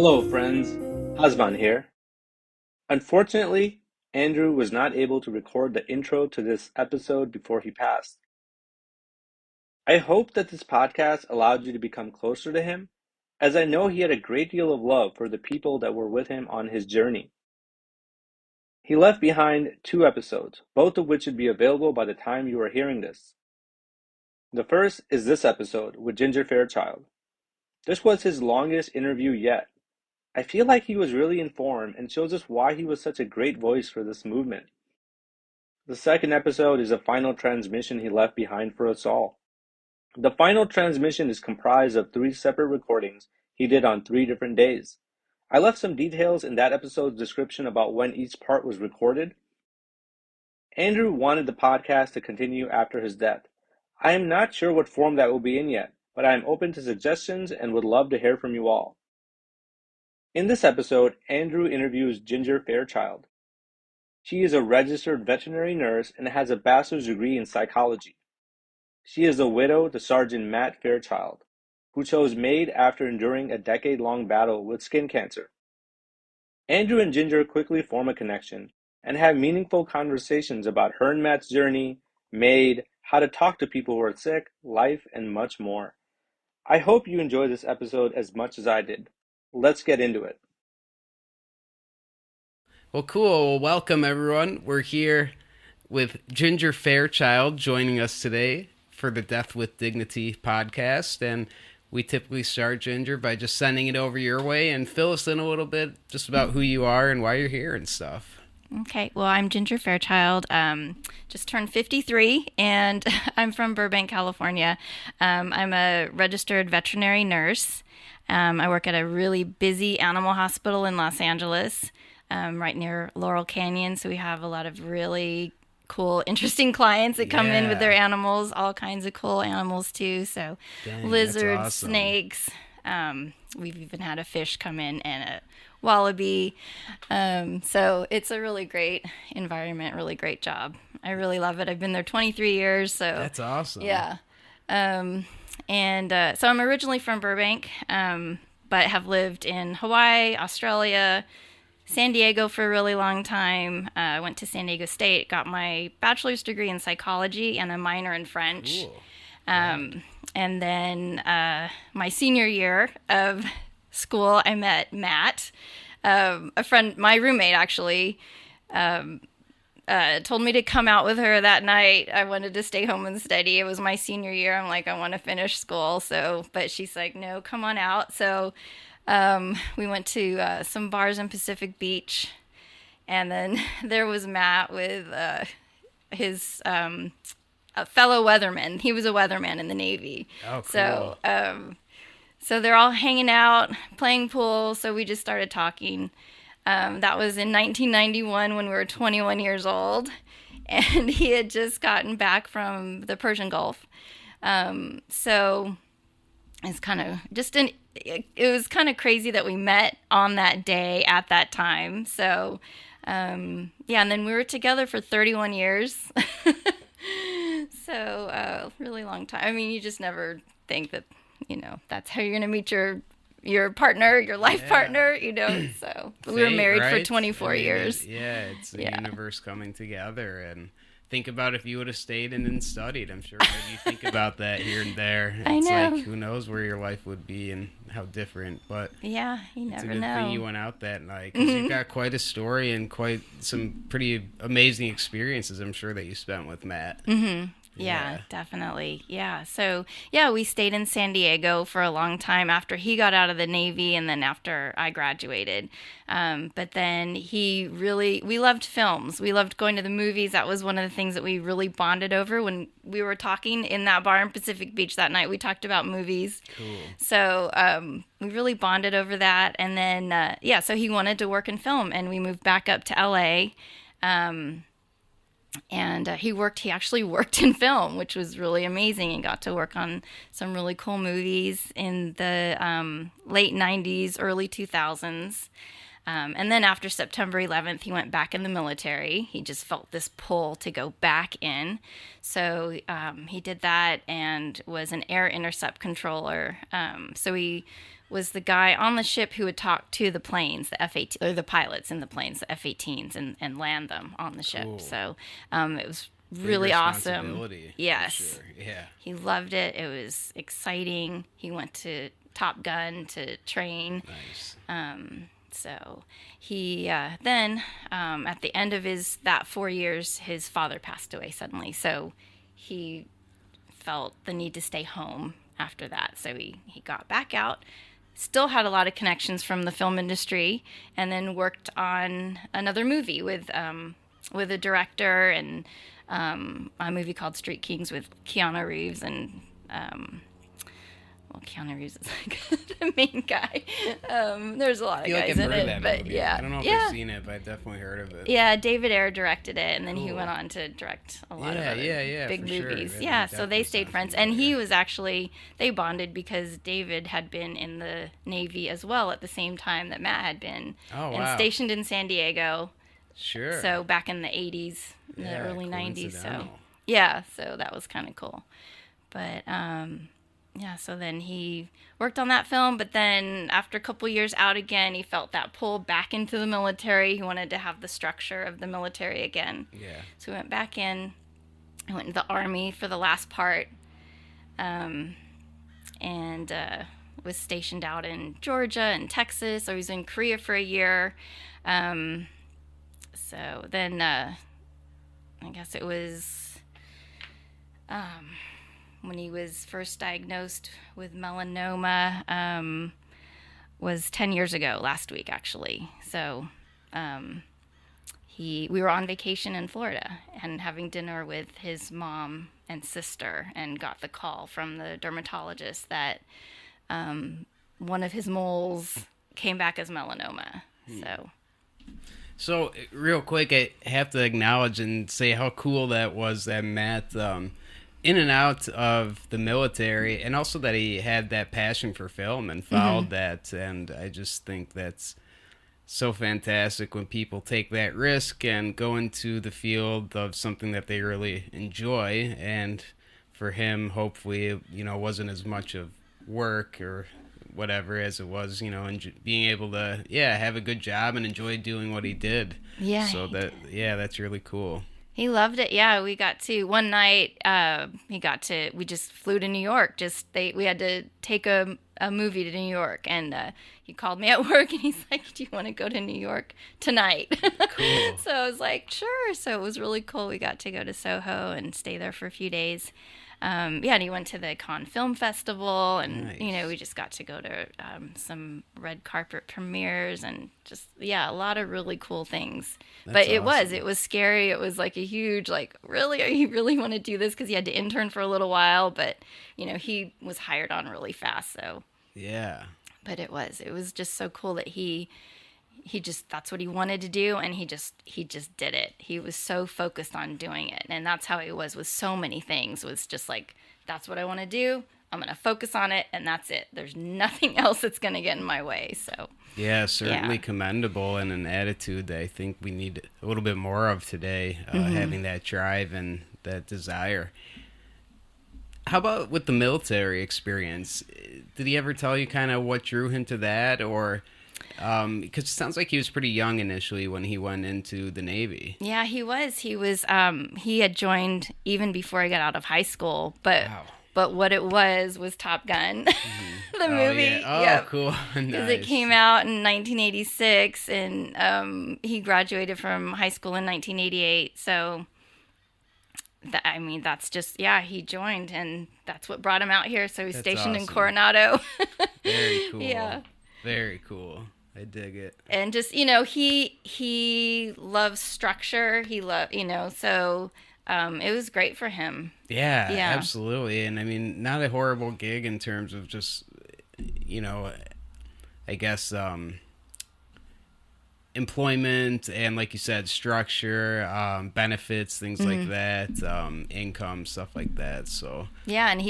Hello, friends. Hasvan here. Unfortunately, Andrew was not able to record the intro to this episode before he passed. I hope that this podcast allowed you to become closer to him, as I know he had a great deal of love for the people that were with him on his journey. He left behind 2 episodes, both of which should be available by the time you are hearing this. The first is this episode with Ginger Fairchild. This was his longest interview yet. I feel like he was really informed and shows us why he was such a great voice for this movement. The second episode is a final transmission he left behind for us all. The final transmission is comprised of 3 separate recordings he did on 3 different days. I left some details in that episode's description about when each part was recorded. Andrew wanted the podcast to continue after his death. I am not sure what form that will be in yet, but I am open to suggestions and would love to hear from you all. In this episode, Andrew interviews Ginger Fairchild. She is a registered veterinary nurse and has a bachelor's degree in psychology. She is the widow to Sargeant Matt Fairchild, who chose MAID after enduring a decade-long battle with skin cancer. Andrew and Ginger quickly form a connection and have meaningful conversations about her and Matt's journey, MAID, how to talk to people who are sick, life, and much more. I hope you enjoy this episode as much as I did. Let's get into it. Well, cool. Well, welcome, everyone. We're here with Ginger Fairchild joining us today for the Death with Dignity podcast. And we typically start, Ginger, by just sending it over your way and fill us in a little bit just about who you are and why you're here and stuff. Okay, well, I'm Ginger Fairchild, just turned 53, and I'm from Burbank, California. I'm a registered veterinary nurse. I work at a really busy animal hospital in Los Angeles, right near Laurel Canyon, so we have a lot of really cool, interesting clients that come in with their animals, all kinds of cool animals too, so lizards, awesome. Snakes. We've even had a fish come in and a wallaby. So it's a really great environment, really great job. I really love it. I've been there 23 years. So that's awesome. Yeah. So I'm originally from Burbank, but have lived in Hawaii, Australia, San Diego for a really long time. I went to San Diego State, got my bachelor's degree in psychology and a minor in French. Cool. And then my senior year of school, I met Matt, a friend, my roommate actually, told me to come out with her that night. I wanted to stay home and study. It was my senior year. I'm like, I want to finish school. But she's like, no, come on out. So we went to some bars in Pacific Beach. And then there was Matt with his a fellow weatherman. He was a weatherman in the Navy. Oh, cool. So they're all hanging out, playing pool. So we just started talking. That was in 1991 when we were 21 years old, and he had just gotten back from the Persian Gulf. So it's kind of it was kind of crazy that we met on that day at that time. So and then we were together for 31 years. So really long time. I mean, you just never think that, that's how you're going to meet your partner, your life partner, so we were married for 24 years. It's the universe coming together. And think about if you would have stayed and then studied. I'm sure maybe you think about that here and there. I know. Like, who knows where your life would be and how different. But yeah, you never know. It's a good thing you went out that night, because you've got quite a story and quite some pretty amazing experiences, I'm sure, that you spent with Matt. Mm-hmm. Yeah, definitely. Yeah. So, we stayed in San Diego for a long time after he got out of the Navy and then after I graduated. But then we loved films. We loved going to the movies. That was one of the things that we really bonded over when we were talking in that bar in Pacific Beach that night. We talked about movies. Cool. So, we really bonded over that. And then, so he wanted to work in film, and we moved back up to LA. And he actually worked in film, which was really amazing, and got to work on some really cool movies in the late 90s, early 2000s. And then after September 11th, he went back in the military. He just felt this pull to go back in. So he did that and was an air intercept controller. So he was the guy on the ship who would talk to the planes, the F-18, or the pilots in the planes, the F-18s, and land them on the ship. Cool. So it was really awesome. Yes. Sure. Yeah. He loved it. It was exciting. He went to Top Gun to train. Nice. So he then at the end of that 4 years, his father passed away suddenly. So he felt the need to stay home after that. So he got back out, still had a lot of connections from the film industry, and then worked on another movie with a director and a movie called Street Kings with Keanu Reeves and. Well, Keanu Reeves is like the main guy. There's a lot of guys in it, but movie. yeah, I don't know if I've seen it, but I've definitely heard of it. Yeah, David Ayer directed it, and then he went on to direct a lot of other big movies. Sure. Yeah, so they stayed friends, and he was actually they bonded because David had been in the Navy as well at the same time that Matt had been, and stationed in San Diego. Sure. So back in the 80s, the early 90s. So yeah, so that was kind of cool, but. Yeah, so then he worked on that film, but then after a couple years out again, he felt that pull back into the military. He wanted to have the structure of the military again. Yeah. So he went back in. He went into the Army for the last part, and was stationed out in Georgia and Texas. So he was in Korea for a year. So then I guess it was... when he was first diagnosed with melanoma, was 10 years ago, last week, actually. So we were on vacation in Florida and having dinner with his mom and sister, and got the call from the dermatologist that one of his moles came back as melanoma. So real quick, I have to acknowledge and say how cool that was that Matt... in and out of the military, and also that he had that passion for film and followed that. And I just think that's so fantastic when people take that risk and go into the field of something that they really enjoy. And for him, hopefully, it wasn't as much of work or whatever as it was, and being able to, have a good job and enjoy doing what he did. Yeah. So that's really cool. He loved it. Yeah, we got to one night. We just flew to New York. We had to take a movie to New York, and he called me at work, and he's like, "Do you want to go to New York tonight?" Cool. So I was like, "Sure." So it was really cool. We got to go to Soho and stay there for a few days. And he went to the Cannes Film Festival, and nice. We just got to go to some red carpet premieres, and just a lot of really cool things. That's but awesome. it was scary. It was like a huge, like, really, are you really want to do this? Because he had to intern for a little while, but he was hired on really fast. So yeah. But it was just so cool that he just, that's what he wanted to do, and he just did it. He was so focused on doing it, and that's how he was with so many things. Was just like, that's what I want to do. I'm going to focus on it, and that's it. There's nothing else that's going to get in my way. So yeah, certainly commendable, and an attitude that I think we need a little bit more of today, having that drive and that desire. How about with the military experience? Did he ever tell you kind of what drew him to that, or... because it sounds like he was pretty young initially when he went into the Navy. Yeah, he was. He had joined even before I got out of high school, but what it was Top Gun, the movie. Yeah. Oh, yep. Cool. Because it came out in 1986, and he graduated from high school in 1988. So, that's just, he joined, and that's what brought him out here. So he's stationed in Coronado. Very cool. Yeah. Very cool. I dig it. And just, he loves structure. He loved, so it was great for him. Yeah, absolutely. And not a horrible gig in terms of just, I guess, employment and, like you said, structure, benefits, things like that, income, stuff like that. So, yeah. And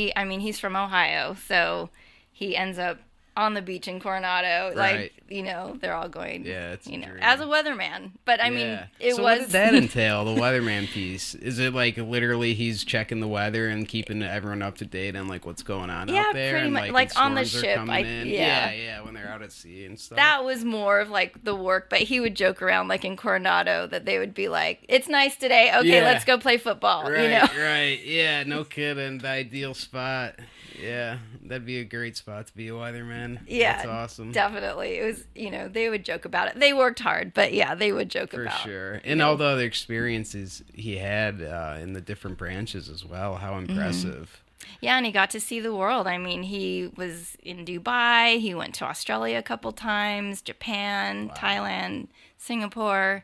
he's from Ohio. So he ends up on the beach in Coronado. Right. Like, they're all going, Yeah, it's a dream. as a weatherman. But I mean, it so was. what did that entail, the weatherman piece? Is it like literally he's checking the weather and keeping everyone up to date on like what's going on out there? Pretty and, much. Like on the storms are ship. coming in? Yeah, when they're out at sea and stuff. that was more of like the work, but he would joke around like in Coronado that they would be like, "It's nice today. Okay, let's go play football." Right, right. Yeah, no kidding. The ideal spot. Yeah, that'd be a great spot to be a weatherman. Yeah, that's awesome. Definitely. It was, they would joke about it. They worked hard, but yeah, they would joke For about. sure. And all the other experiences he had in the different branches as well. How impressive. Yeah, and he got to see the world. I mean, he was in Dubai. He went to Australia a couple times, Japan, Thailand, Singapore,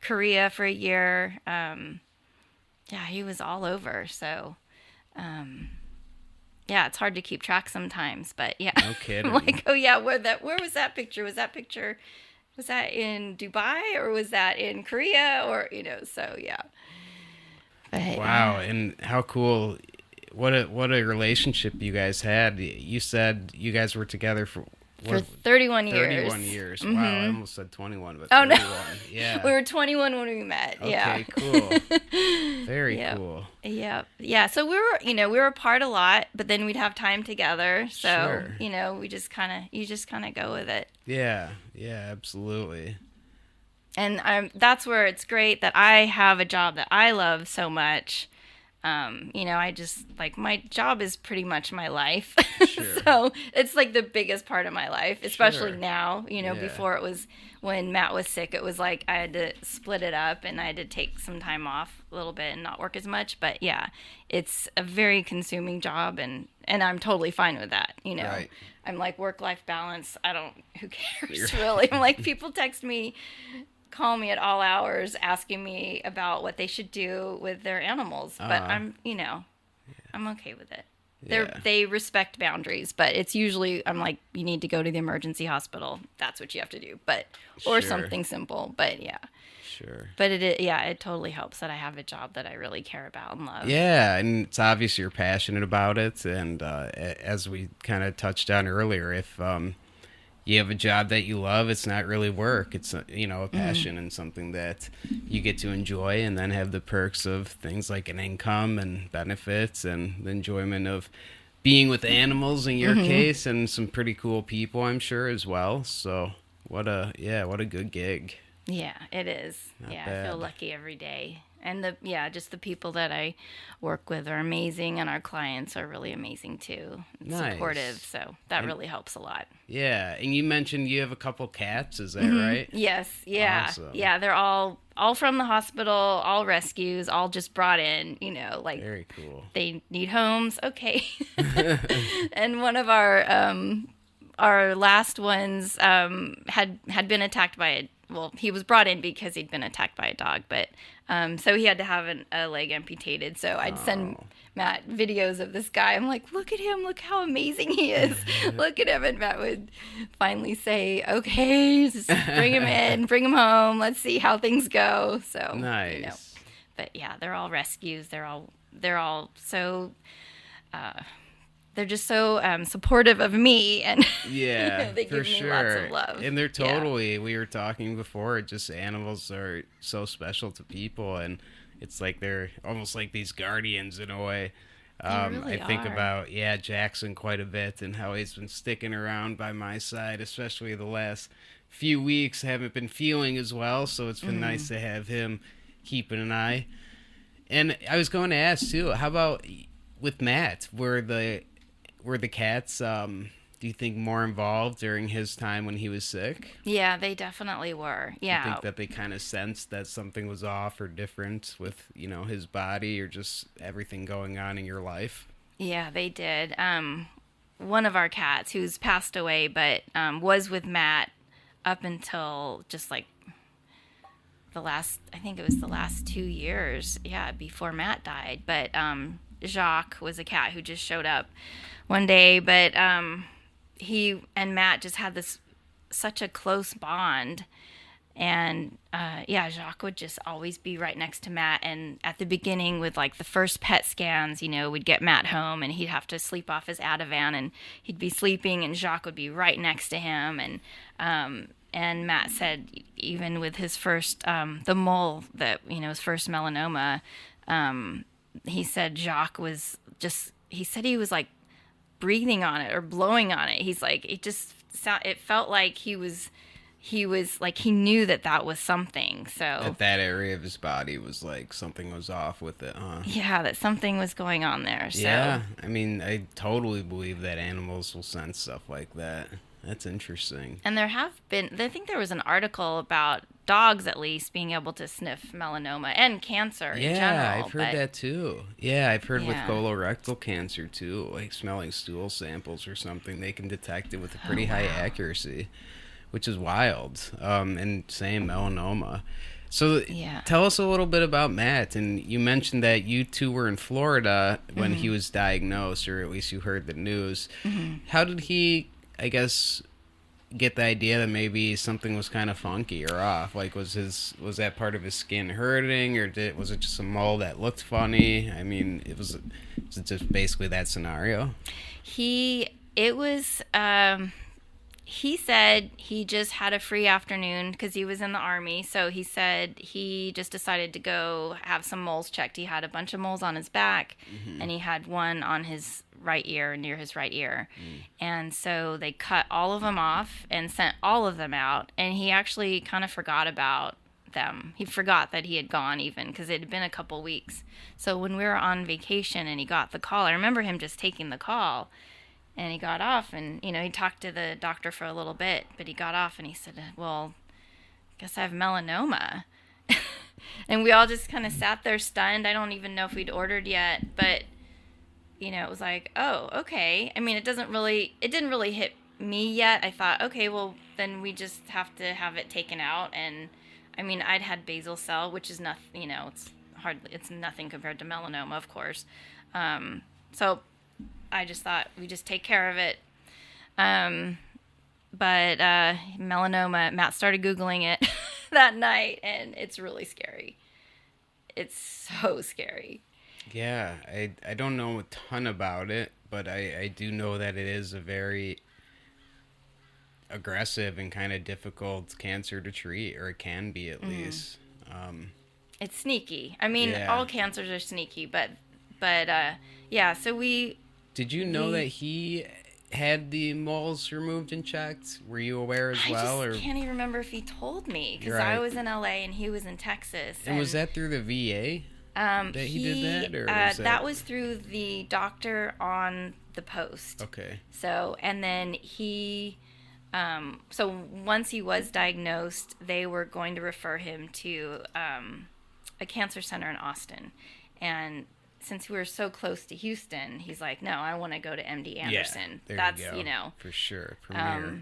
Korea for a year. Yeah, he was all over. So, yeah, it's hard to keep track sometimes, but yeah. No kidding. I'm like, oh yeah, where was that picture? Was that in Dubai or was that in Korea or so yeah. But, wow, and how cool. What a relationship you guys had. You said you guys were together for 31 years. 31 years. Mm-hmm. Wow, I almost said 21, but oh 31. no. Yeah. We were 21 when we met. Okay, yeah. cool. Very cool. Yeah. Yeah. So we were apart a lot, but then we'd have time together. So, Sure. you just kind of go with it. Yeah. Yeah, absolutely. And that's where it's great that I have a job that I love so much. I just like my job is pretty much my life. Sure. So it's like the biggest part of my life, especially Sure. now, before it was when Matt was sick, it was like I had to split it up and I had to take some time off a little bit and not work as much. But yeah, it's a very consuming job and I'm totally fine with that. Right. I'm like work-life balance. Who cares really? I'm like people text me, call me at all hours asking me about what they should do with their animals, but I'm okay with it. They respect boundaries, but it's usually I'm like, you need to go to the emergency hospital. That's what you have to do, or Sure. something simple. But yeah, Sure. but it totally helps that I have a job that I really care about and love. Yeah, and it's obvious you're passionate about it, and as we kind of touched on earlier, if you have a job that you love, it's not really work. It's a passion and something that you get to enjoy, and then have the perks of things like an income and benefits and the enjoyment of being with animals in your case, and some pretty cool people, I'm sure, as well. So what a good gig. Yeah, it is. Not I bad. feel lucky every day. And just the people that I work with are amazing, and our clients are really amazing too. And Nice. supportive, so that really helps a lot. Yeah, and you mentioned you have a couple cats, is that right? Yes, yeah. Awesome. Yeah, they're all from the hospital, all rescues, all just brought in, like Very cool. they need homes. Okay. And one of our last ones had been attacked by he was brought in because he'd been attacked by a dog, but so he had to have a leg amputated. So I'd send Matt videos of this guy. I'm like, look at him, look how amazing he is. Look at him. And Matt would finally say, okay, just bring him in, bring him home. Let's see how things go. So Nice. But yeah, they're all rescues. They're all so they're just so supportive of me, and Yeah, they for give me sure. lots of love. And they're totally, we were talking before, just animals are so special to people, and it's like they're almost like these guardians in a way. Really I think are. about, Jackson quite a bit, and how he's been sticking around by my side, especially the last few weeks. I haven't been feeling as well, so it's been nice to have him keeping an eye. And I was going to ask, too, how about with Matt? Were the cats, do you think, more involved during his time when he was sick? Yeah, they definitely were. Yeah. I think that they kind of sensed that something was off or different with, his body or just everything going on in your life. Yeah, they did. One of our cats, who's passed away, but was with Matt up until just like the last 2 years. Yeah, before Matt died. But Jacques was a cat who just showed up one day, but he and Matt just had such a close bond, And yeah, Jacques would just always be right next to Matt. And at the beginning, with like the first PET scans, we'd get Matt home and he'd have to sleep off his Ativan, and he'd be sleeping, and Jacques would be right next to him. And Matt said, even with his first the mole that his first melanoma, he said Jacques was just. He said he was like breathing on it or blowing on it. He's like, it felt like he was like, he knew that was something. So that area of his body was like, something was off with it, huh? Yeah, that something was going on there. So. Yeah, I mean, I totally believe that animals will sense stuff like that. That's interesting. And there have been, I think there was an article about dogs at least being able to sniff melanoma and cancer in general. Yeah, I've heard that too. Yeah, I've heard with colorectal cancer too, like smelling stool samples or something, they can detect it with a pretty high accuracy, which is wild. And same melanoma. So tell us a little bit about Matt. And you mentioned that you two were in Florida when he was diagnosed, or at least you heard the news. How did he, I guess, get the idea that maybe something was kind of funky or off? Like, was that part of his skin hurting, or was it just a mole that looked funny? I mean, was it just basically that scenario? He said he just had a free afternoon because he was in the Army. So he said he just decided to go have some moles checked. He had a bunch of moles on his back, and he had one on his right ear, near his right ear. And so they cut all of them off and sent all of them out. And he actually kind of forgot about them. He forgot that he had gone, even because it had been a couple weeks. So when we were on vacation and he got the call, I remember him just taking the call. And he got off, and, he talked to the doctor for a little bit, but he got off and he said, well, I guess I have melanoma. And we all just kind of sat there stunned. I don't even know if we'd ordered yet, but, it was like, oh, okay. I mean, it didn't really hit me yet. I thought, okay, well, then we just have to have it taken out. And, I mean, I'd had basal cell, which is nothing, it's nothing compared to melanoma, of course. So I just thought we just take care of it. But melanoma, Matt started Googling it that night, and it's really scary. It's so scary. Yeah, I don't know a ton about it, but I do know that it is a very aggressive and kind of difficult cancer to treat, or it can be at least. It's sneaky. I mean, all cancers are sneaky, but yeah, so we... Did you know that he had the moles removed and checked? Were you aware as well? I can't even remember if he told me, because I was in LA and he was in Texas. And was that through the VA that he did that? Or that was through the doctor on the post. Okay. So, and then so once he was diagnosed, they were going to refer him to a cancer center in Austin. And since we were so close to Houston, he's like, no, I want to go to MD Anderson. Yeah, That's, you go. For sure. Premier.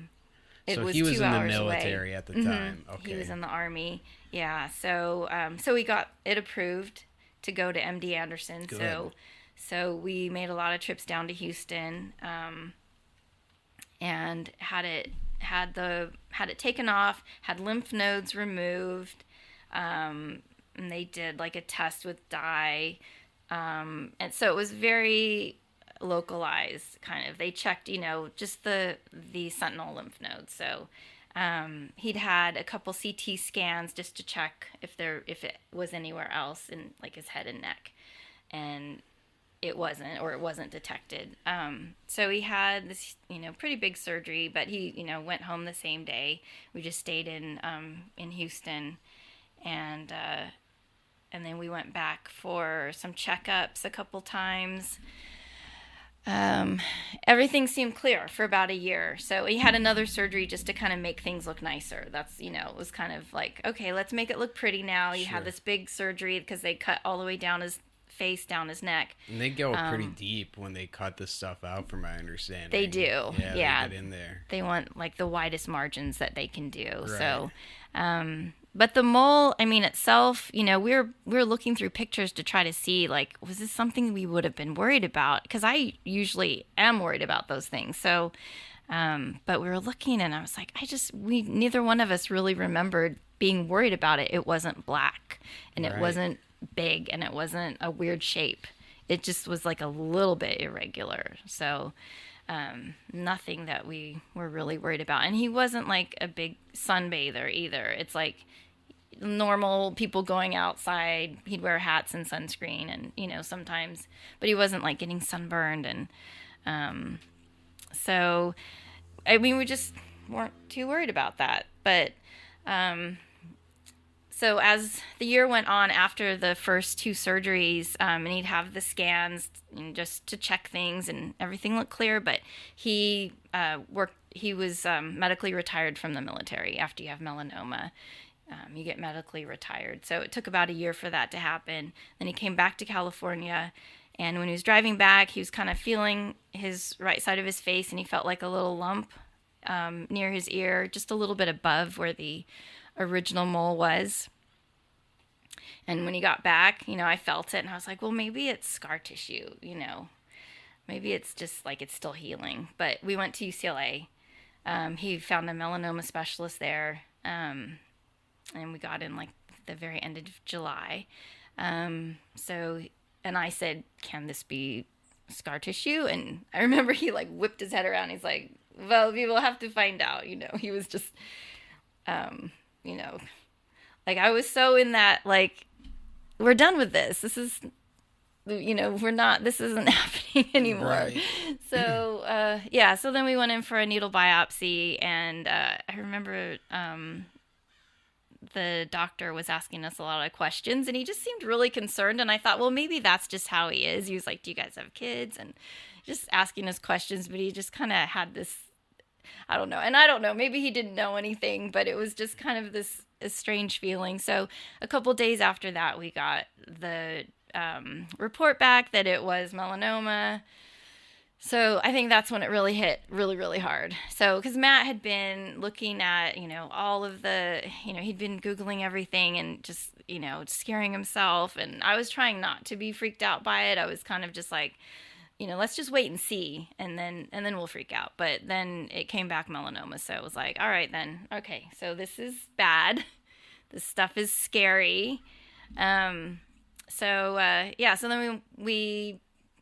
It so was he was 2 in the hours military away. At the time. Okay. He was in the Army. Yeah. So so we got it approved to go to MD Anderson. Good. So we made a lot of trips down to Houston, and had it taken off, had lymph nodes removed, and they did like a test with dye. And so it was very localized, kind of. They checked, just the sentinel lymph nodes. So he'd had a couple CT scans just to check if it was anywhere else in like his head and neck, and it wasn't detected. So he had this, pretty big surgery, but he, went home the same day. We just stayed in Houston, and then we went back for some checkups a couple times. Everything seemed clear for about a year. So he had another surgery just to kind of make things look nicer. That's, it was kind of like, okay, let's make it look pretty now. You had this big surgery because they cut all the way down his face, down his neck. And they go pretty deep when they cut this stuff out, from my understanding. They do. Yeah. They get in there. They want like the widest margins that they can do. Right. So, but the mole, I mean, itself, we're looking through pictures to try to see, like, was this something we would have been worried about? Because I usually am worried about those things. So, but we were looking, and I was like, neither one of us really remembered being worried about it, it wasn't black and it Right. wasn't big and it wasn't a weird shape. It just was like a little bit irregular. So nothing that we were really worried about. And he wasn't like a big sunbather either. It's like normal people going outside. He'd wear hats and sunscreen and, you know, sometimes, but he wasn't like getting sunburned. And so, I mean, we just weren't too worried about that. But so as the year went on after the first 2 surgeries, and he'd have the scans and just to check things and everything looked clear, but he was medically retired from the military. After you have melanoma, you get medically retired. So it took about a year for that to happen. Then he came back to California, and when he was driving back, he was kind of feeling his right side of his face, and he felt like a little lump near his ear, just a little bit above where the original mole was. And when he got back, you know, I felt it and I was like, well, maybe it's scar tissue, you know, maybe it's just like it's still healing. But we went to UCLA. He found a melanoma specialist there. And we got in like the very end of July. And I said, can this be scar tissue? And I remember he like whipped his head around. He's like, well, we will have to find out. You know, he was just, you know, like I was so in that, like, we're done with this. This is, you know, this isn't happening anymore. Right. So, yeah. So then we went in for a needle biopsy, and I remember the doctor was asking us a lot of questions, and he just seemed really concerned. And I thought, well, maybe that's just how he is. He was like, do you guys have kids? And just asking us questions, but he just kind of had this, I don't know. And I don't know, maybe he didn't know anything, but it was just kind of this a strange feeling. So a couple days after that, we got the report back that it was melanoma. So I think that's when it really hit really, really hard. So, because Matt had been looking at, you know, all of the, you know, he'd been Googling everything and just, you know, scaring himself. And I was trying not to be freaked out by it. I was kind of just like, you know, let's just wait and see, and then we'll freak out. But then it came back melanoma, so it was like, all right then, okay, so this is bad. This stuff is scary. Yeah, so then we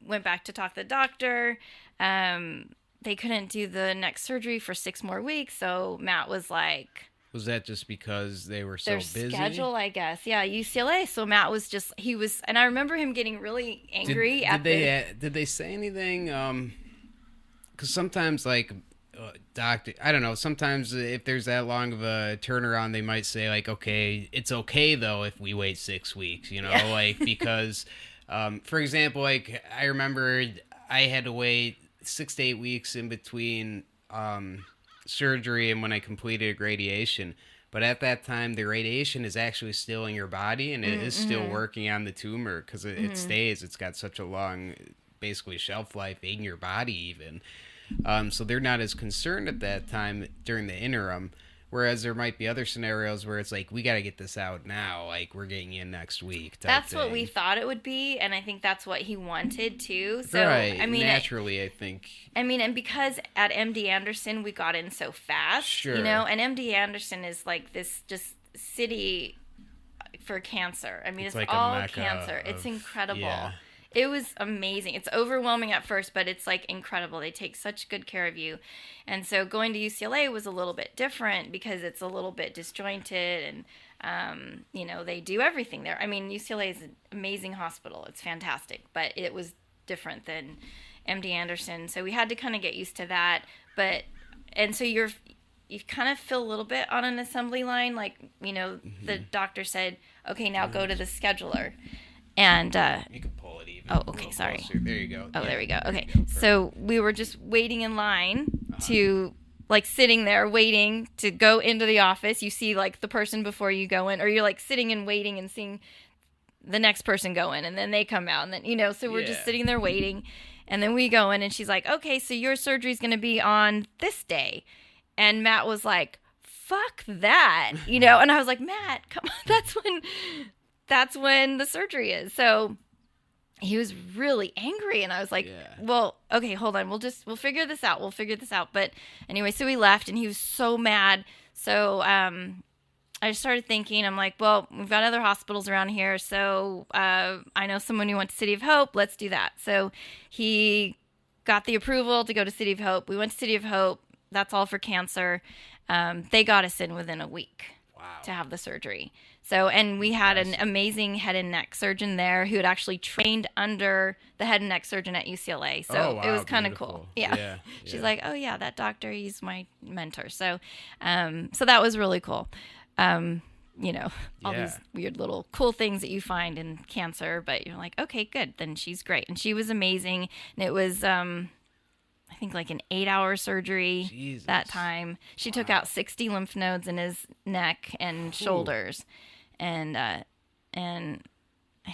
went back to talk to the doctor. They couldn't do the next surgery for 6 more weeks, so Matt was like, Was that just because they were so their busy? schedule, I guess. Yeah, UCLA. So Matt was just, and I remember him getting really angry. Did they say anything? Because sometimes, like, doctor, I don't know, sometimes if there's that long of a turnaround, they might say, like, okay, it's okay, though, if we wait 6 weeks, you know, Yeah. like, because, for example, like, I remember I had to wait 6 to 8 weeks in between, surgery and when I completed radiation, but at that time the radiation is actually still in your body and it is still working on the tumor because it stays. It's got such a long, basically, shelf life in your body even. So they're not as concerned at that time during the interim, whereas there might be other scenarios where it's like, we got to get this out now, like we're getting in next week type That's thing. what we thought it would be, and I think that's what he wanted too. So Right. I mean, naturally, I think. I mean, and because at MD Anderson we got in so fast, Sure. you know, and MD Anderson is like this just city for cancer. I mean, it's like a all mecca cancer. It's of- incredible. yeah. It was amazing. It's overwhelming at first, but it's like incredible. They take such good care of you. And so going to UCLA was a little bit different because it's a little bit disjointed and, you know, they do everything there. I mean, UCLA is an amazing hospital. It's fantastic, but it was different than MD Anderson. So we had to kind of get used to that. And so you kind of feel a little bit on an assembly line. Like, you know, the doctor said, okay, now go to the scheduler. And, You can pull it even. Oh, a okay, little sorry. closer. There you go. oh, Yeah, there we go. Okay. you go. Perfect. So we were just waiting in line to, like, sitting there waiting to go into the office. You see, like, the person before you go in, or you're, like, sitting and waiting and seeing the next person go in, and then they come out. And then, you know, so we're just Yeah. sitting there waiting. And then we go in, and she's like, okay, so your surgery's going to be on this day. And Matt was like, fuck that, you know? And I was like, Matt, come on, that's when the surgery is. So he was really angry, and I was like, Yeah. well, okay, hold on. We'll figure this out. But anyway, so we left, and he was so mad. So I started thinking, I'm like, well, we've got other hospitals around here. So I know someone who went to City of Hope. Let's do that. So he got the approval to go to City of Hope. We went to City of Hope. That's all for cancer. They got us in within a week to have the surgery. So, and we had an amazing head and neck surgeon there who had actually trained under the head and neck surgeon at UCLA. So it was kind of cool. Yeah. She's like, oh yeah, that doctor, he's my mentor. So, so that was really cool. You know, all these weird little cool things that you find in cancer, but you're like, okay, good. Then she's great. And she was amazing. And it was, I think like an 8-hour surgery that time. She took out 60 lymph nodes in his neck and shoulders. And I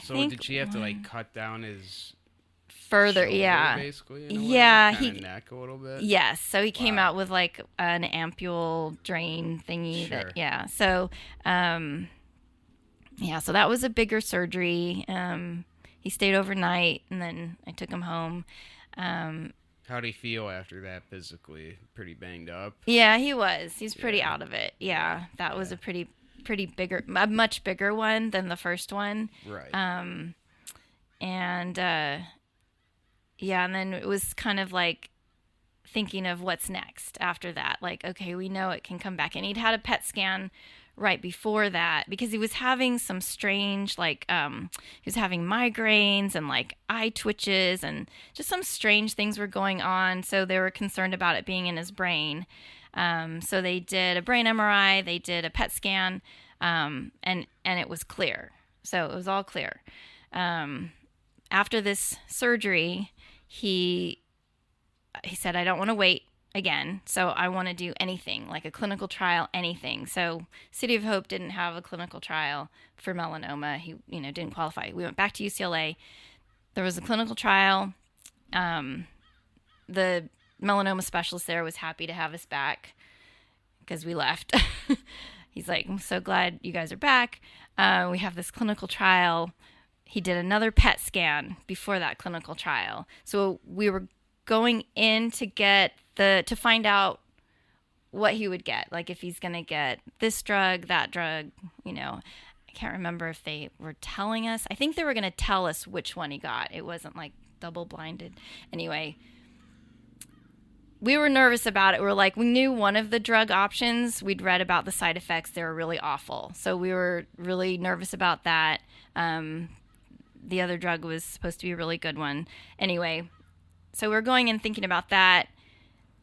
think did she have to like cut down his further? Shoulder, basically. He neck a little bit. Yes, so he came out with like an ampule drain thingy. So so that was a bigger surgery. He stayed overnight, and then I took him home. How'd he feel after that physically? Pretty banged up? Yeah, he was. He's pretty out of it. That was a much bigger one than the first one. Right. And then it was kind of like thinking of what's next after that. Like, okay, we know it can come back. And he'd had a PET scan right before that because he was having some strange, like, he was having migraines and like eye twitches and just some strange things were going on. So they were concerned about it being in his brain. So they did a brain MRI, they did a PET scan, and it was clear. So it was all clear. After this surgery, he said, I don't want to wait again. So I want to do anything, like a clinical trial, anything. So City of Hope didn't have a clinical trial for melanoma. He, didn't qualify. We went back to UCLA. There was a clinical trial. The melanoma specialist there was happy to have us back because we left. He's like, I'm so glad you guys are back. We have this clinical trial. He did another PET scan before that clinical trial. So we were going in to find out what he would get, like if he's going to get this drug, that drug, I can't remember if they were telling us. I think they were going to tell us which one he got. It wasn't like double blinded. Anyway, we were nervous about it. We knew one of the drug options. We'd read about the side effects. They were really awful. So we were really nervous about that. The other drug was supposed to be a really good one. Anyway, so we were going in thinking about that.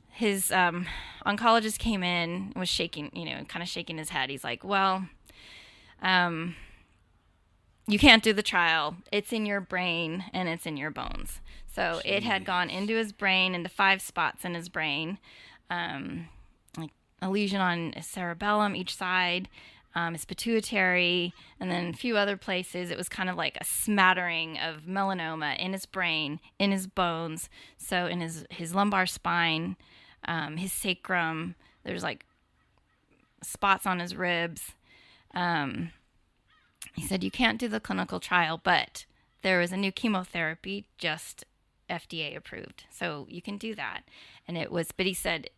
His oncologist came in, was shaking, kind of shaking his head. He's like, well, you can't do the trial. It's in your brain and it's in your bones. So it had gone into his brain, into 5 spots in his brain, like a lesion on his cerebellum, each side, his pituitary, and then a few other places. It was kind of like a smattering of melanoma in his brain, in his bones, so in his lumbar spine, his sacrum. There's like spots on his ribs. He said, you can't do the clinical trial, but there is a new chemotherapy just FDA approved. So you can do that. But he said,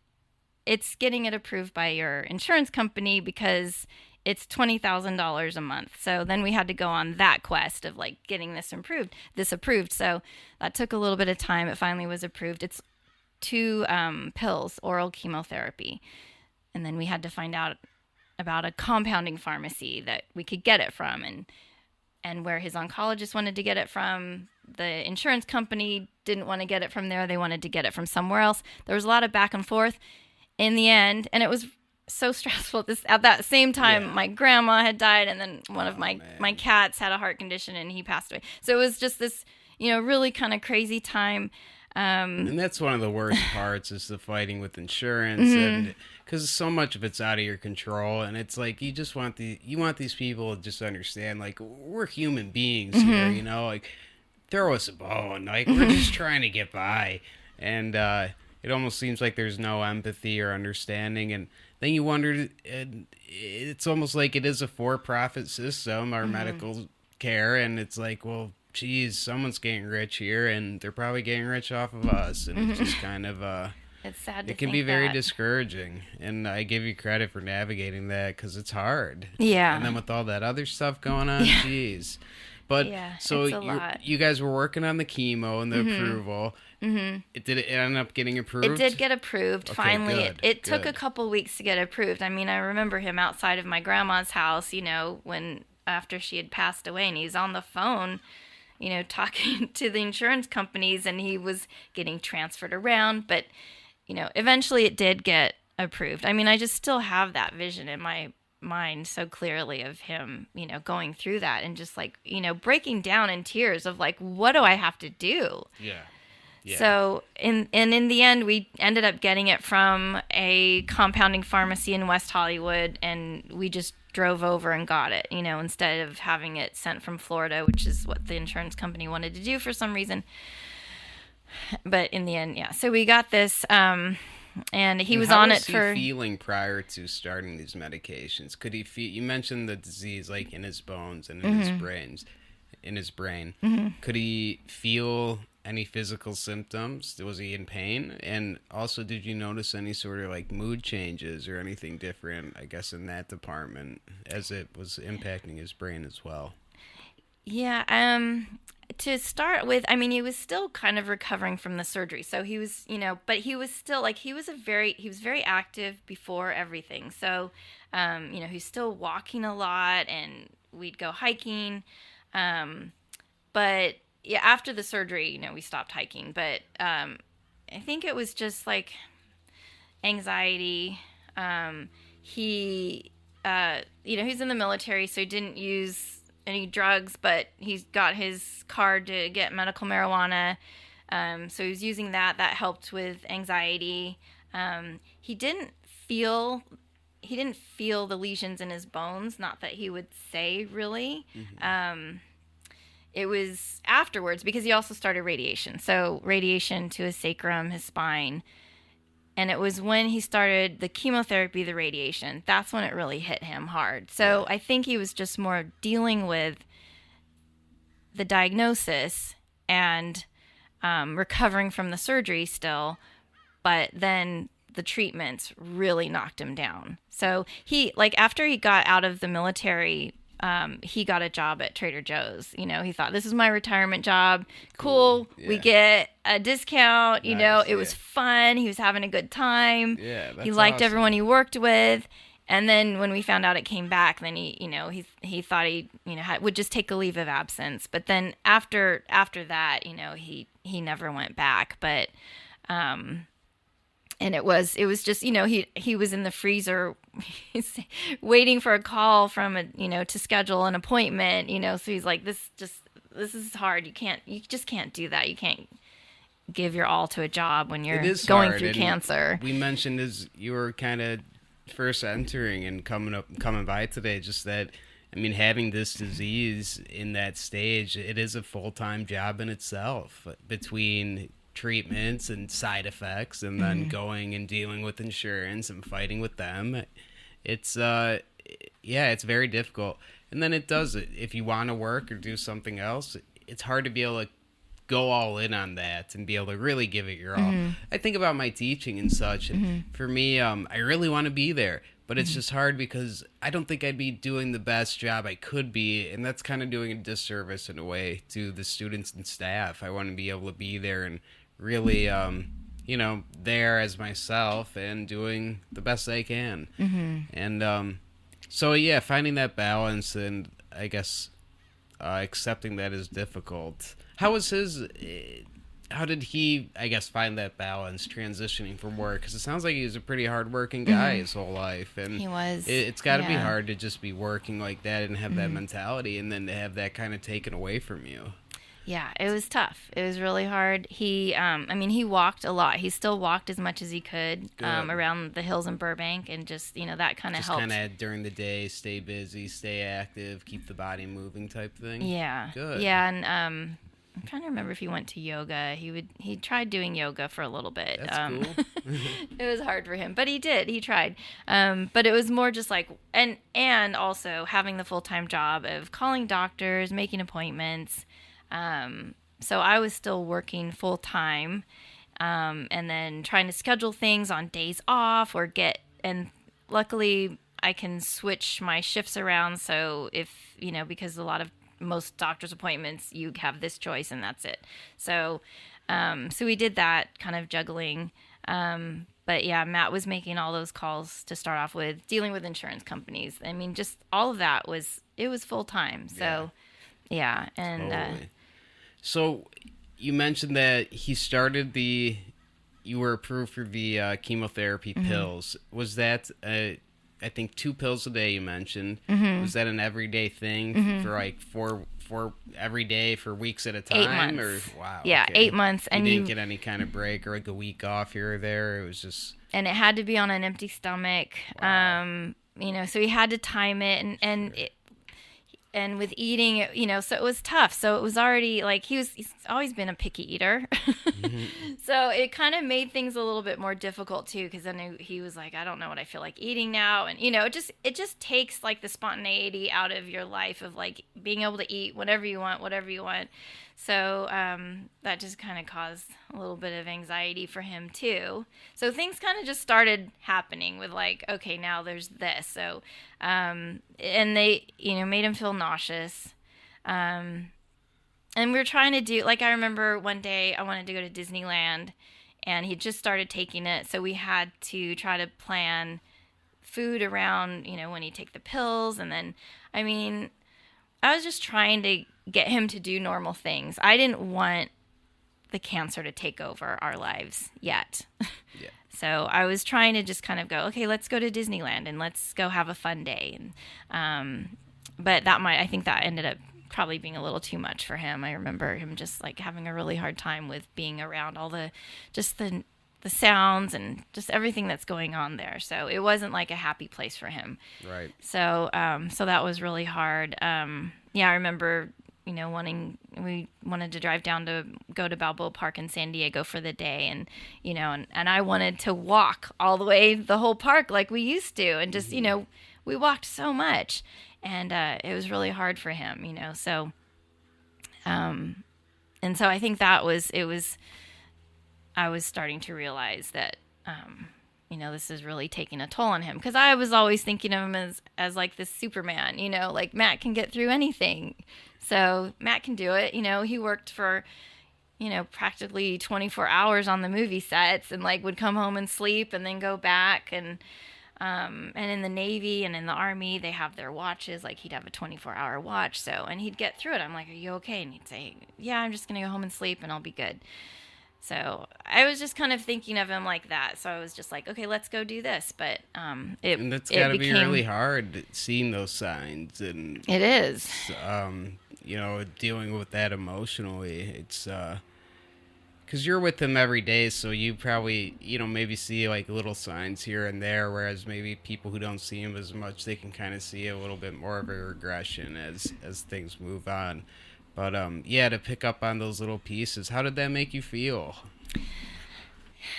it's getting it approved by your insurance company because it's $20,000 a month. So then we had to go on that quest of like getting this approved. So that took a little bit of time. It finally was approved. It's 2 pills, oral chemotherapy. And then we had to find out about a compounding pharmacy that we could get it from, and where his oncologist wanted to get it from. The insurance company didn't want to get it from there. They wanted to get it from somewhere else. There was a lot of back and forth in the end, and it was so stressful. At that same time, my grandma had died, and then one of my cats had a heart condition, and he passed away. So it was just this, really kind of crazy time. And that's one of the worst parts is the fighting with insurance, and because so much of it's out of your control, and it's like you want these people to just understand, like, we're human beings here, like, throw us a bone, like, we're just trying to get by, and it almost seems like there's no empathy or understanding, and then you wonder, it's almost like it is a for-profit system, our medical care, and it's like, well, geez, someone's getting rich here, and they're probably getting rich off of us, and it's just kind of It's sad to It can think be very that. discouraging, and I give you credit for navigating that because it's hard. Yeah. And then with all that other stuff going on, Yeah. geez. But Yeah, so it's a lot. you guys were working on the chemo and the approval. Mm-hmm. Did it end up getting approved? It did get approved. Okay, Finally, good, it took a good. couple weeks to get approved. I mean, I remember him outside of my grandma's house, when after she had passed away, and he's on the phone, talking to the insurance companies, and he was getting transferred around. But, eventually it did get approved. I mean, I just still have that vision in my mind so clearly of him, going through that and just like, breaking down in tears of like, what do I have to do? Yeah. Yeah. So in the end, we ended up getting it from a compounding pharmacy in West Hollywood, and we just drove over and got it, instead of having it sent from Florida, which is what the insurance company wanted to do for some reason. But in the end, yeah. So we got this, and he was on it for. How was he feeling prior to starting these medications? Could he feel? You mentioned the disease, like in his bones and in his brain. Could he feel any physical symptoms? Was he in pain? And also, did you notice any sort of like mood changes or anything different, I guess, in that department as it was impacting his brain as well? Yeah. To start with, I mean, he was still kind of recovering from the surgery. So he was, but he was still like, he was very active before everything. So, he's still walking a lot, and we'd go hiking. But yeah, after the surgery, we stopped hiking. But I think it was just like anxiety. He, he's in the military, so he didn't use any drugs, but he's got his card to get medical marijuana. So he was using that. That helped with anxiety. He didn't feel the lesions in his bones. Not that he would say really. It was afterwards, because he also started radiation. So radiation to his sacrum, his spine. And it was when he started the chemotherapy, the radiation, that's when it really hit him hard. So I think he was just more dealing with the diagnosis and recovering from the surgery still. But then the treatments really knocked him down. So he, like, after he got out of the military, he got a job at Trader Joe's. He thought, this is my retirement job. Cool. Yeah. We get a discount. Nice, it was fun. He was having a good time. Yeah, that's he liked awesome. everyone he worked with. And then when we found out it came back, then he thought he would just take a leave of absence. But then after that, he never went back. But and it was just, he was in the freezer waiting for a call from to schedule an appointment, so he's like, this is hard. You just can't do that. You can't give your all to a job when you're going through cancer. We mentioned as you were kind of first entering and coming by today, just that, I mean, having this disease in that stage, it is a full-time job in itself, between treatments and side effects, and then going and dealing with insurance and fighting with them. It's it's very difficult. And then if you want to work or do something else, it's hard to be able to go all in on that and be able to really give it your all. I think about my teaching and such, and for me, I really want to be there, but it's just hard because I don't think I'd be doing the best job I could be, and that's kind of doing a disservice in a way to the students and staff. I want to be able to be there and really, there as myself and doing the best I can. And so, yeah, finding that balance and, I guess, accepting that is difficult. How did he, I guess, find that balance transitioning from work? Because it sounds like he was a pretty hard-working guy his whole life. And He was. It's got to be hard to just be working like that and have that mentality, and then to have that kind of taken away from you. Yeah, it was tough. It was really hard. He walked a lot. He still walked as much as he could around the hills in Burbank, and just, that kind of helped. Just kind of during the day, stay busy, stay active, keep the body moving type thing? Yeah. Good. Yeah, and I'm trying to remember if he went to yoga. He tried doing yoga for a little bit. That's cool. It was hard for him, but he did. He tried. But it was more just like, and also having the full-time job of calling doctors, making appointments. So I was still working full time. and then trying to schedule things on days off and luckily I can switch my shifts around. So if, because most doctor's appointments, you have this choice and that's it. So, so we did that kind of juggling. But yeah, Matt was making all those calls to start off with, dealing with insurance companies. I mean, just all of that it was full time. So yeah. And, Totally. So you mentioned that you were approved for the chemotherapy pills. Was that, I think 2 pills a day you mentioned. Was that an everyday thing for like four every day for weeks at a time? 8 months. Or wow. Yeah, okay. 8 months. And you didn't get any kind of break or like a week off here or there. It was just. And it had to be on an empty stomach. Wow. So he had to time it and with eating, so it was tough. So it was already like he's always been a picky eater. So it kind of made things a little bit more difficult too, because then he was like, I don't know what I feel like eating now. And, it just takes like the spontaneity out of your life of like being able to eat whatever you want. So that just kind of caused a little bit of anxiety for him too. So things kind of just started happening with like, okay, now there's this. So, and they, made him feel nauseous. And we were trying to do, like, I remember one day I wanted to go to Disneyland and he just started taking it. So we had to try to plan food around, when he'd take the pills. And then, I mean, I was just trying to get him to do normal things. I didn't want the cancer to take over our lives yet. Yeah. So I was trying to just kind of go, okay, let's go to Disneyland and let's go have a fun day. And, but I think that ended up probably being a little too much for him. I remember him just like having a really hard time with being around all the sounds and just everything that's going on there. So it wasn't like a happy place for him. Right. So, so that was really hard. Yeah, I remember, we wanted to drive down to go to Balboa Park in San Diego for the day. And, and I wanted to walk all the way the whole park like we used to. And just, we walked so much and, it was really hard for him, so, and so I think I was starting to realize that, this is really taking a toll on him. Because I was always thinking of him as like this Superman, like Matt can get through anything. So Matt can do it. He worked for, practically 24 hours on the movie sets and like would come home and sleep and then go back. And in the Navy and in the Army, they have their watches. Like he'd have a 24-hour watch. So, and he'd get through it. I'm like, are you okay? And he'd say, yeah, I'm just going to go home and sleep and I'll be good. So I was just kind of thinking of him like that. So I was just like, okay, let's go do this. But and that's got to be really hard seeing those signs and it is. Dealing with that emotionally. It's because you're with him every day, so you probably maybe see like little signs here and there. Whereas maybe people who don't see him as much, they can kind of see a little bit more of a regression as things move on. But, to pick up on those little pieces, how did that make you feel?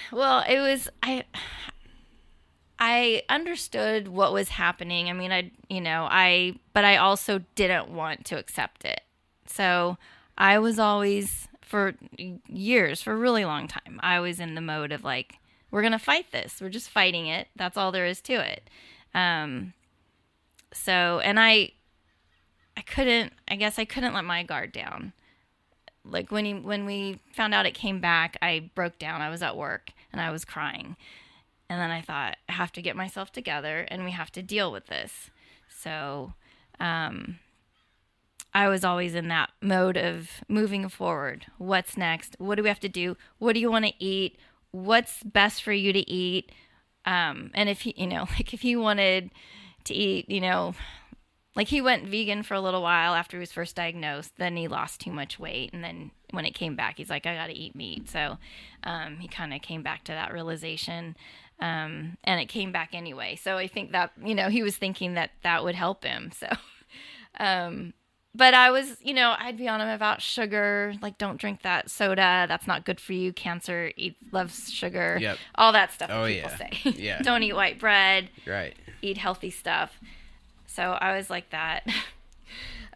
Well, it was, I understood what was happening. I mean, but I also didn't want to accept it. So I was always, for years, for a really long time, I was in the mode of like, we're going to fight this. We're just fighting it. That's all there is to it. And I guess I couldn't let my guard down. Like when we found out it came back, I broke down. I was at work and I was crying. And then I thought, I have to get myself together and we have to deal with this. So, I was always in that mode of moving forward. What's next? What do we have to do? What do you want to eat? What's best for you to eat? And if if he wanted to eat, like he went vegan for a little while after he was first diagnosed. Then he lost too much weight. And then when it came back, he's like, I got to eat meat. So he kind of came back to that realization. And it came back anyway. So I think that, he was thinking that would help him. So, but I was, I'd be on him about sugar. Like, don't drink that soda. That's not good for you. Cancer loves sugar. Yep. All that stuff that people say. Yeah. Don't eat white bread. Right. Eat healthy stuff. So I was like that.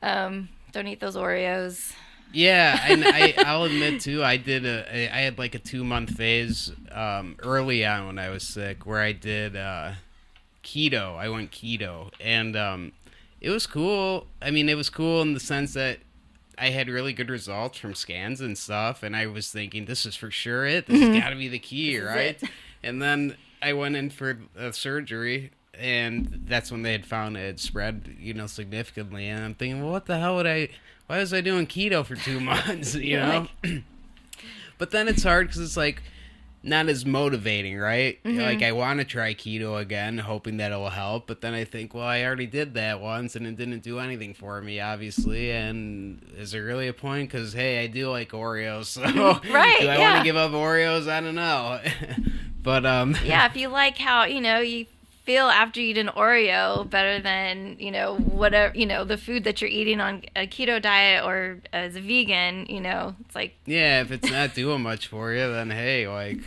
Don't eat those Oreos. Yeah, and I'll admit too, I had like a 2 month phase early on when I was sick where I did keto. I went keto, and it was cool. I mean, it was cool in the sense that I had really good results from scans and stuff, and I was thinking, this is for sure it. This has got to be the key, This is right? it. And then I went in for a surgery, and that's when they had found it had spread, significantly. And I'm thinking, well, what the hell would I? Why was I doing keto for 2 months? You You're know. like, But then it's hard because it's like not as motivating, right? Like I want to try keto again, hoping that it'll help. But then I think, well, I already did that once, and it didn't do anything for me, obviously. And is there really a point? Because hey, I do like Oreos, so Right, do I want yeah. to give up Oreos? I don't know. But yeah, if you like how, you feel after you eat an Oreo better than, whatever, the food that you're eating on a keto diet or as a vegan, it's like, yeah, if it's not doing much for you, then hey, like,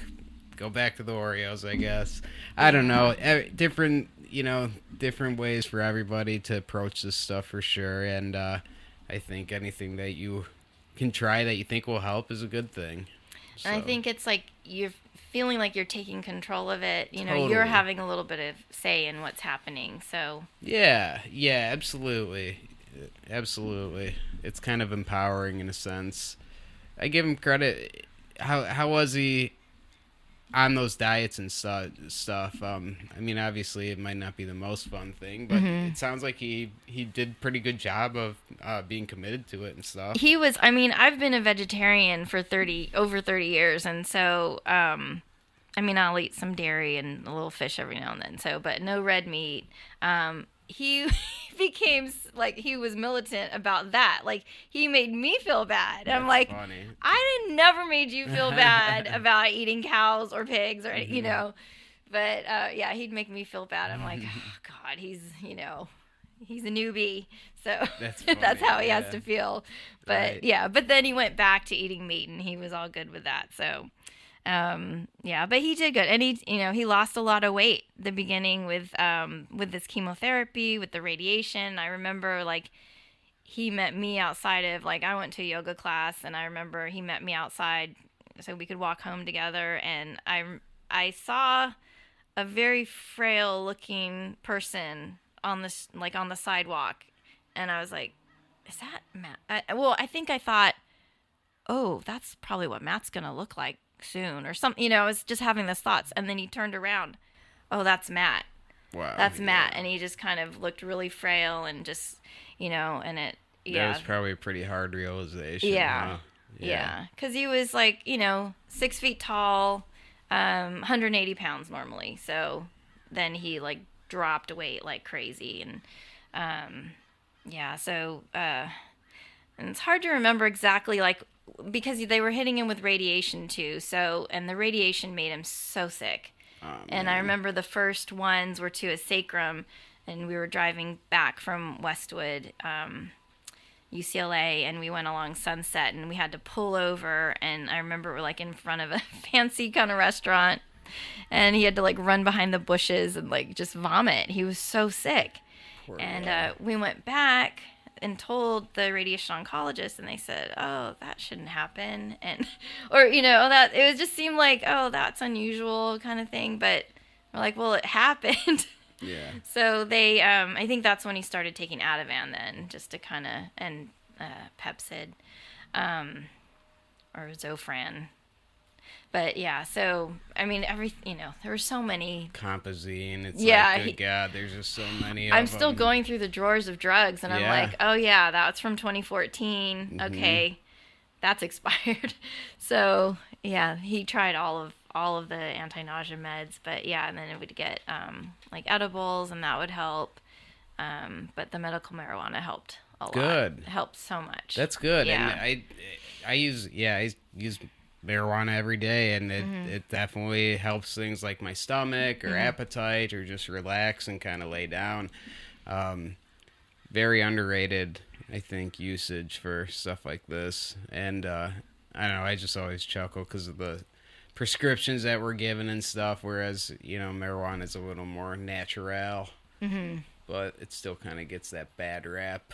go back to the Oreos, I guess. I don't know. Different ways for everybody to approach this stuff for sure. And I think anything that you can try that you think will help is a good thing. and I So, think it's like you're feeling like you're taking control of it. You're Totally. having a little bit of say in what's happening. So, yeah, absolutely. Absolutely. It's kind of empowering in a sense. I give him credit. How was he on those diets and stuff? I mean, obviously, it might not be the most fun thing, but it sounds like he did pretty good job of being committed to it and stuff. he was, I mean, I've been a vegetarian for over 30 years. And so, I'll eat some dairy and a little fish every now and then. So, but no red meat. He became like he was militant about that. Like he made me feel bad. I'm That's like, funny. never made you feel bad about eating cows or pigs or But yeah, he'd make me feel bad. I'm like, oh God, he's he's a newbie, so That's that's funny, how he has yeah. to feel. But Right. yeah, but then he went back to eating meat, and he was all good with that. So. Yeah, but he did good, and he lost a lot of weight the beginning with this chemotherapy, with the radiation. I remember like he met me outside of like I went to a yoga class, and I remember he met me outside so we could walk home together, and I saw a very frail looking person on on the sidewalk, and I was like, is that Matt? I think I thought, oh, that's probably what Matt's gonna look like soon or something. I was just having those thoughts, and then he turned around. Oh, that's Matt. Wow. That's Matt, yeah. and he just kind of looked really frail and just, and it, That yeah, was probably a pretty hard realization. yeah, Huh? yeah, because he was like, 6 feet tall, 180 pounds normally. So then he like dropped weight like crazy, and yeah, so and it's hard to remember exactly like because they were hitting him with radiation too. So and the radiation made him so sick. And I Man. remember the first ones were to his sacrum, and we were driving back from Westwood, UCLA, and we went along Sunset, and we had to pull over. And I remember we're like in front of a fancy kind of restaurant, and he had to like run behind the bushes and like just vomit. He was so sick. Poor And guy. we went back and told the radiation oncologist, and they said, "Oh, that shouldn't happen," and or that it was just seemed like, "Oh, that's unusual," kind of thing. But we're like, "Well, it happened." Yeah. So they, I think that's when he started taking Ativan then, just to kind of and Pepsid, or Zofran. But yeah, so I mean, there were so many. Compazine. It's Yeah, like, good God, there's just so many I'm of still them. going through the drawers of drugs, and I'm Yeah. like, oh yeah, that's from 2014. Okay, that's expired. So yeah, he tried all of the anti-nausea meds, but yeah, and then it would get like edibles, and that would help. But the medical marijuana helped a lot. Good. It helped so much. That's good. Yeah. And I use marijuana every day, and it definitely helps things like my stomach or appetite or just relax and kind of lay down. Very underrated, I think, usage for stuff like this. And I don't know, I just always chuckle because of the prescriptions that we're given and stuff, whereas marijuana is a little more natural, but it still kind of gets that bad rap.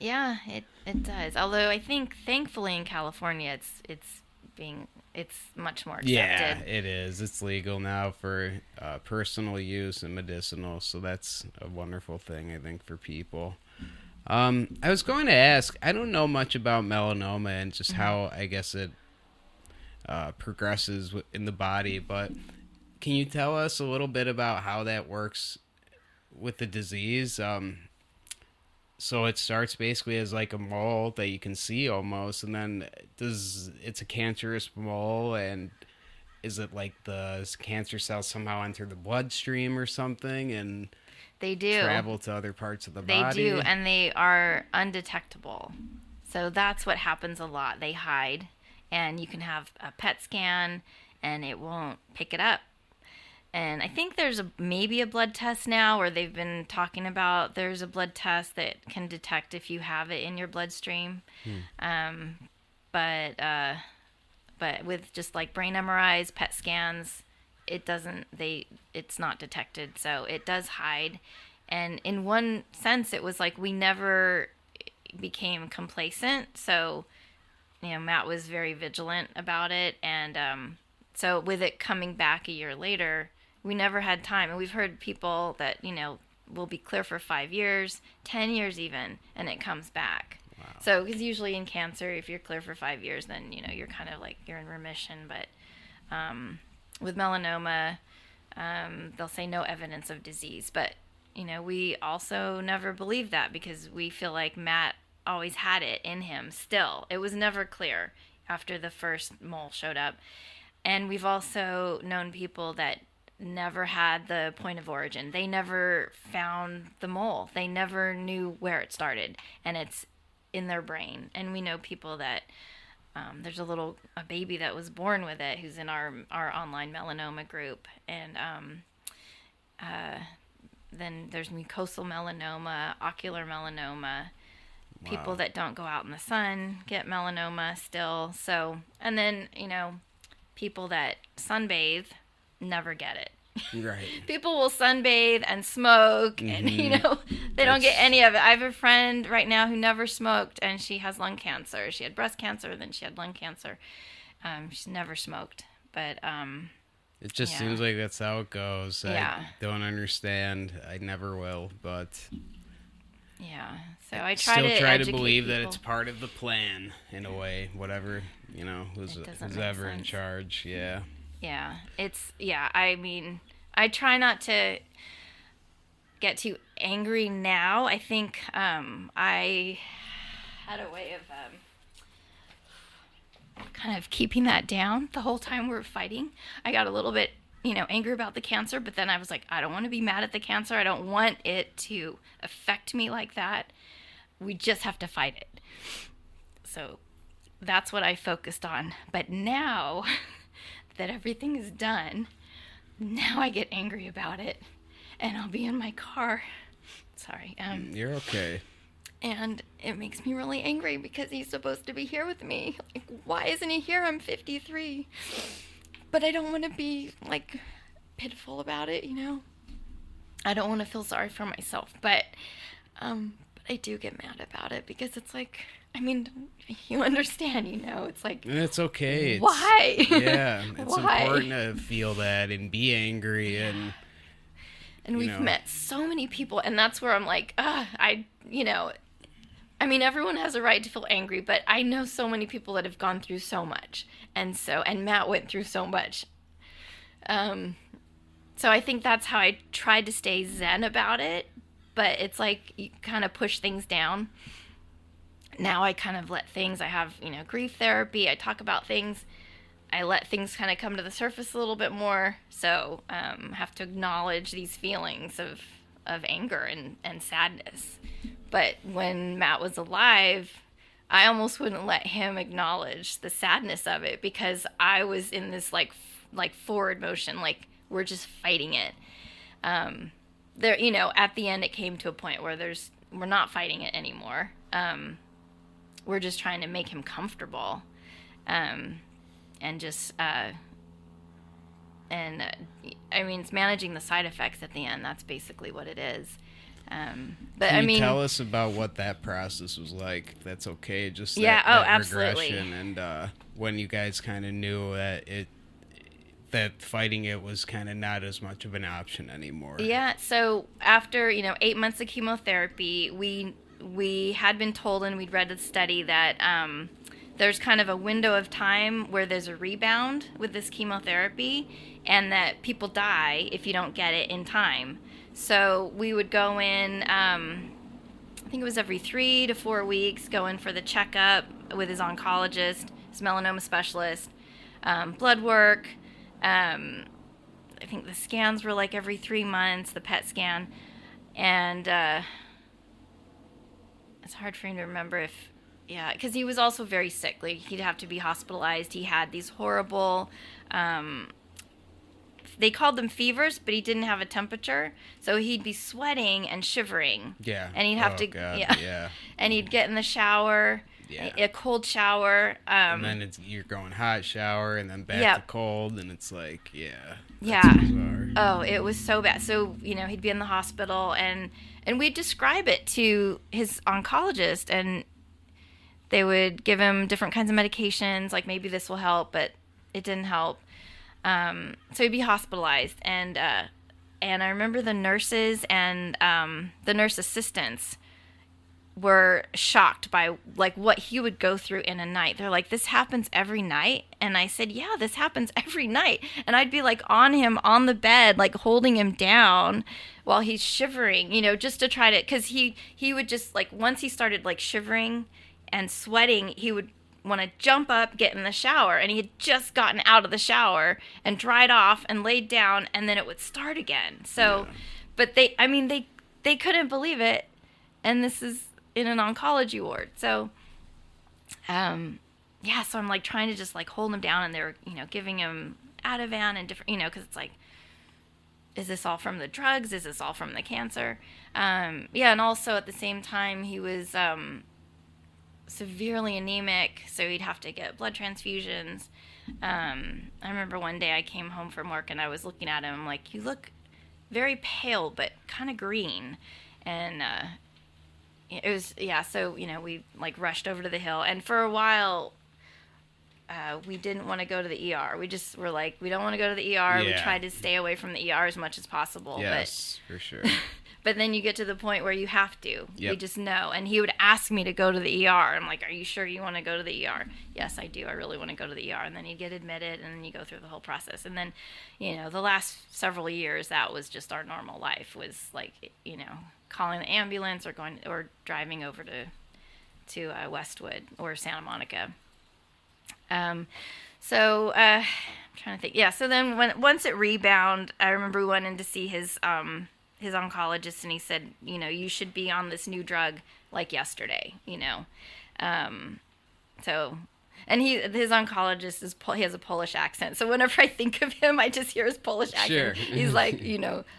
Yeah, it does. Although I think thankfully in California it's much more Yeah, accepted. it is. It's legal now for personal use and medicinal, so that's a wonderful thing, I think, for people. I was going to ask, I don't know much about melanoma and just Mhm. how I guess it progresses in the body, but can you tell us a little bit about how that works with the disease? So it starts basically as like a mole that you can see almost, and then does it's a cancerous mole, and is it like the cancer cells somehow enter the bloodstream or something and They do. travel to other parts of the They do, body? and they are undetectable. So that's what happens a lot. They hide, and you can have a PET scan, and it won't pick it up. And I think there's maybe a blood test now, where they've been talking about there's a blood test that can detect if you have it in your bloodstream. Hmm. Um, but with just like brain MRIs, PET scans, it's not detected. So it does hide. And in one sense, it was like we never became complacent. So, Matt was very vigilant about it. And so with it coming back a year later, we never had time. And we've heard people that, will be clear for 5 years, 10 years even, and it comes back. Wow. So, because usually in cancer, if you're clear for 5 years, then, you're kind of like you're in remission. But with melanoma, they'll say no evidence of disease. But, we also never believed that because we feel like Matt always had it in him still. It was never clear after the first mole showed up. And we've also known people that never had the point of origin. They never found the mole. They never knew where it started. And it's in their brain. And we know people that there's a baby that was born with it who's in our online melanoma group. And then there's mucosal melanoma, ocular melanoma. People Wow. that don't go out in the sun get melanoma still. So, and then, people that sunbathe never get it. Right. People will sunbathe and smoke, and they don't get It's any of it. I have a friend right now who never smoked, and she has lung cancer. She had breast cancer, then she had lung cancer. She's never smoked, but it just yeah, seems like that's how it goes. yeah, I don't understand. I never will, but yeah. So I still try to educate believe that people. it's part of the plan in a way. Whatever It doesn't who's make ever in sense. charge. Yeah. Yeah, I mean, I try not to get too angry now. I think I had a way of kind of keeping that down the whole time we were fighting. I got a little bit, angry about the cancer, but then I was like, I don't want to be mad at the cancer. I don't want it to affect me like that. We just have to fight it. So that's what I focused on. But now that everything is done, now I get angry about it, and I'll be in my car. Sorry. You're okay. And it makes me really angry because he's supposed to be here with me. Like, why isn't he here? I'm 53. But I don't want to be, like, pitiful about it, I don't want to feel sorry for myself. But I do get mad about it because it's like, I mean, you understand, it's like, And it's okay. why? Yeah, it's Why? important to feel that and be angry And we've met so many people, and that's where I'm like, I mean, everyone has a right to feel angry, but I know so many people that have gone through so much, and Matt went through so much. So I think that's how I tried to stay zen about it, but it's like you kind of push things down. Now I kind of let things, I have, grief therapy, I talk about things, I let things kind of come to the surface a little bit more, so I have to acknowledge these feelings of anger and sadness. But when Matt was alive, I almost wouldn't let him acknowledge the sadness of it because I was in this like forward motion, like we're just fighting it. There, at the end, it came to a point where we're not fighting it anymore. We're just trying to make him comfortable, and just I mean, it's managing the side effects at the end. That's basically what it is. But Can I you mean, tell us about what that process was like? That's okay. Just yeah, that absolutely. regression and when you guys kind of knew that fighting it was kind of not as much of an option anymore. Yeah. So after 8 months of chemotherapy, we had been told, and we'd read the study that there's kind of a window of time where there's a rebound with this chemotherapy, and that people die if you don't get it in time. So we would go in, I think it was every 3 to 4 weeks, go in for the checkup with his oncologist, his melanoma specialist, blood work. I think the scans were like every 3 months, the PET scan. And it's hard for me to remember because he was also very sick. Like, he'd have to be hospitalized. He had these horrible, they called them fevers, but he didn't have a temperature. So he'd be sweating and shivering. Yeah. And he'd have to, God, yeah. And he'd get in the shower, a cold shower. And then you're going hot shower and then back to cold. And it's like, that's bizarre. Oh, it was so bad. So, he'd be in the hospital and we'd describe it to his oncologist, and they would give him different kinds of medications, like maybe this will help, but it didn't help. So he'd be hospitalized, and I remember the nurses and the nurse assistants were shocked by like what he would go through in a night. They're like, "This happens every night?" And I said, "Yeah, this happens every night." And I'd be like on him on the bed, like holding him down while he's shivering, just to try to, because he would just like, once he started like shivering and sweating, he would want to jump up, get in the shower, and he had just gotten out of the shower and dried off and laid down, and then it would start again. So, but they couldn't believe it, and this is in an oncology ward. So, so I'm like trying to just like hold him down, and they're giving him Ativan and different, because it's like, is this all from the drugs? Is this all from the cancer? And also at the same time he was severely anemic, so he'd have to get blood transfusions. I remember one day I came home from work and I was looking at him, I'm like, "You look very pale but kind of green." And it was so we like rushed over to the hill, and for a while we didn't want to go to the ER. We just were like, we don't want to go to the ER. We tried to stay away from the ER as much as possible. Yes, for sure. But then you get to the point where you have to. Yep. You just know. And he would ask me to go to the ER. I'm like, "Are you sure you want to go to the ER?" "Yes, I do. I really want to go to the ER." And then he'd get admitted, and then you go through the whole process. And then, the last several years, that was just our normal life, was like, calling the ambulance or driving over to Westwood or Santa Monica. So I'm trying to think. Yeah. So then once it rebound, I remember we went in to see his oncologist, and he said, "You should be on this new drug like yesterday." So, and his oncologist he has a Polish accent. So whenever I think of him, I just hear his Polish accent. Sure. He's like,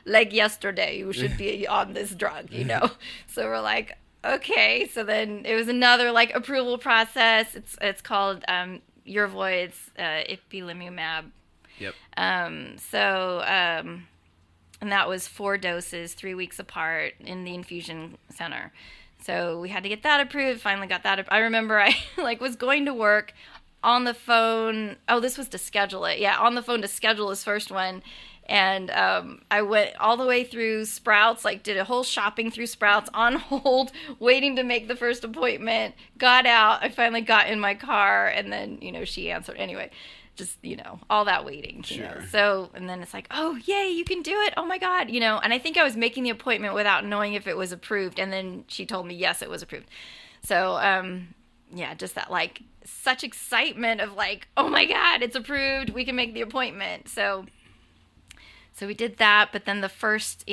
"Like yesterday, you should be on this drug." So we're like, okay. So then it was another like approval process. It's called Yervoy. It's ipilimumab. Yep. And that was 4 doses, 3 weeks apart in the infusion center. So we had to get that approved. Finally got that. I remember I was going to work on the phone. Oh, this was to schedule it. Yeah, on the phone to schedule his first one. And I went all the way through Sprouts, did a whole shopping through Sprouts on hold, waiting to make the first appointment. Got out. I finally got in my car, and then, she answered. Anyway, just, all that waiting, Sure. So, and then it's like, "Oh, yay, you can do it. Oh, my God." And I think I was making the appointment without knowing if it was approved. And then she told me, yes, it was approved. So, just that, such excitement of oh, my God, it's approved. We can make the appointment. So we did that, but then the first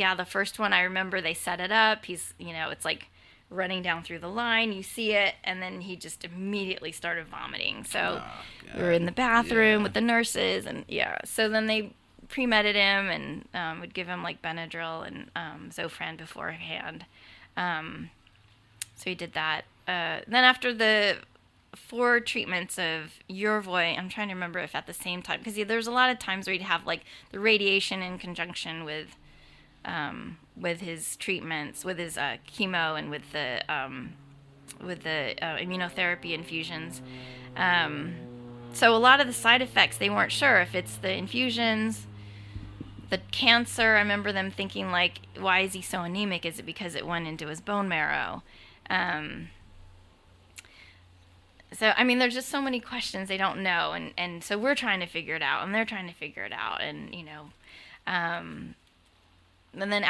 one, I remember they set it up. He's, it's running down through the line, you see it, and then he just immediately started vomiting. So we were in the bathroom with the nurses, and so then they pre-medded him and would give him Benadryl and Zofran beforehand. So he did that. Then after the 4 treatments of Yervoy, I'm trying to remember if at the same time, because there's a lot of times where you'd have the radiation in conjunction with with his treatments, with his chemo, and with the immunotherapy infusions. So a lot of the side effects, they weren't sure if it's the infusions, the cancer. I remember them thinking, like, why is he so anemic? Is it because it went into his bone marrow? So, I mean, there's just so many questions they don't know. And so we're trying to figure it out, and they're trying to figure it out. And, and then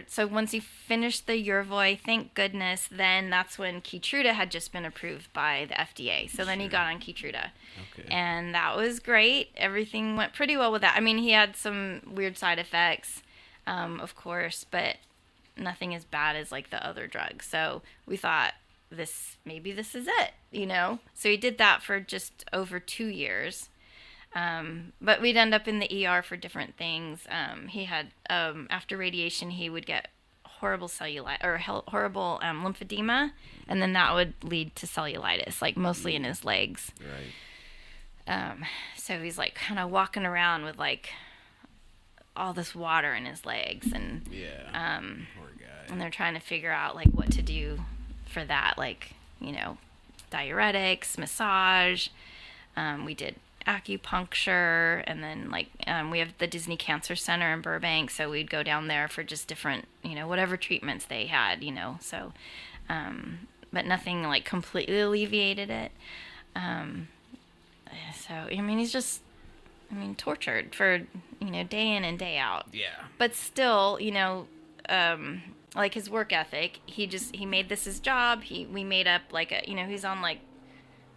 so once he finished the Yervoy, thank goodness, then that's when Keytruda had just been approved by the FDA. So then he got on Keytruda. Okay. And that was great. Everything went pretty well with that. I mean, he had some weird side effects, of course, but nothing as bad as like the other drugs. So we thought, maybe this is it, So he did that for just over 2 years. But we'd end up in the ER for different things. He had, after radiation, he would get horrible horrible lymphedema, and then that would lead to cellulitis, like mostly in his legs. Right. So he's like kind of walking around with like all this water in his legs, and poor guy. and they're trying to figure out like what to do for that, like diuretics, massage. We did acupuncture, and then we have the Disney Cancer Center in Burbank, so we'd go down there for just different whatever treatments they had, so but nothing like completely alleviated it. So I mean, he's just tortured for day in and day out. Yeah. But still, like his work ethic, he made this his job. We made up like he's on like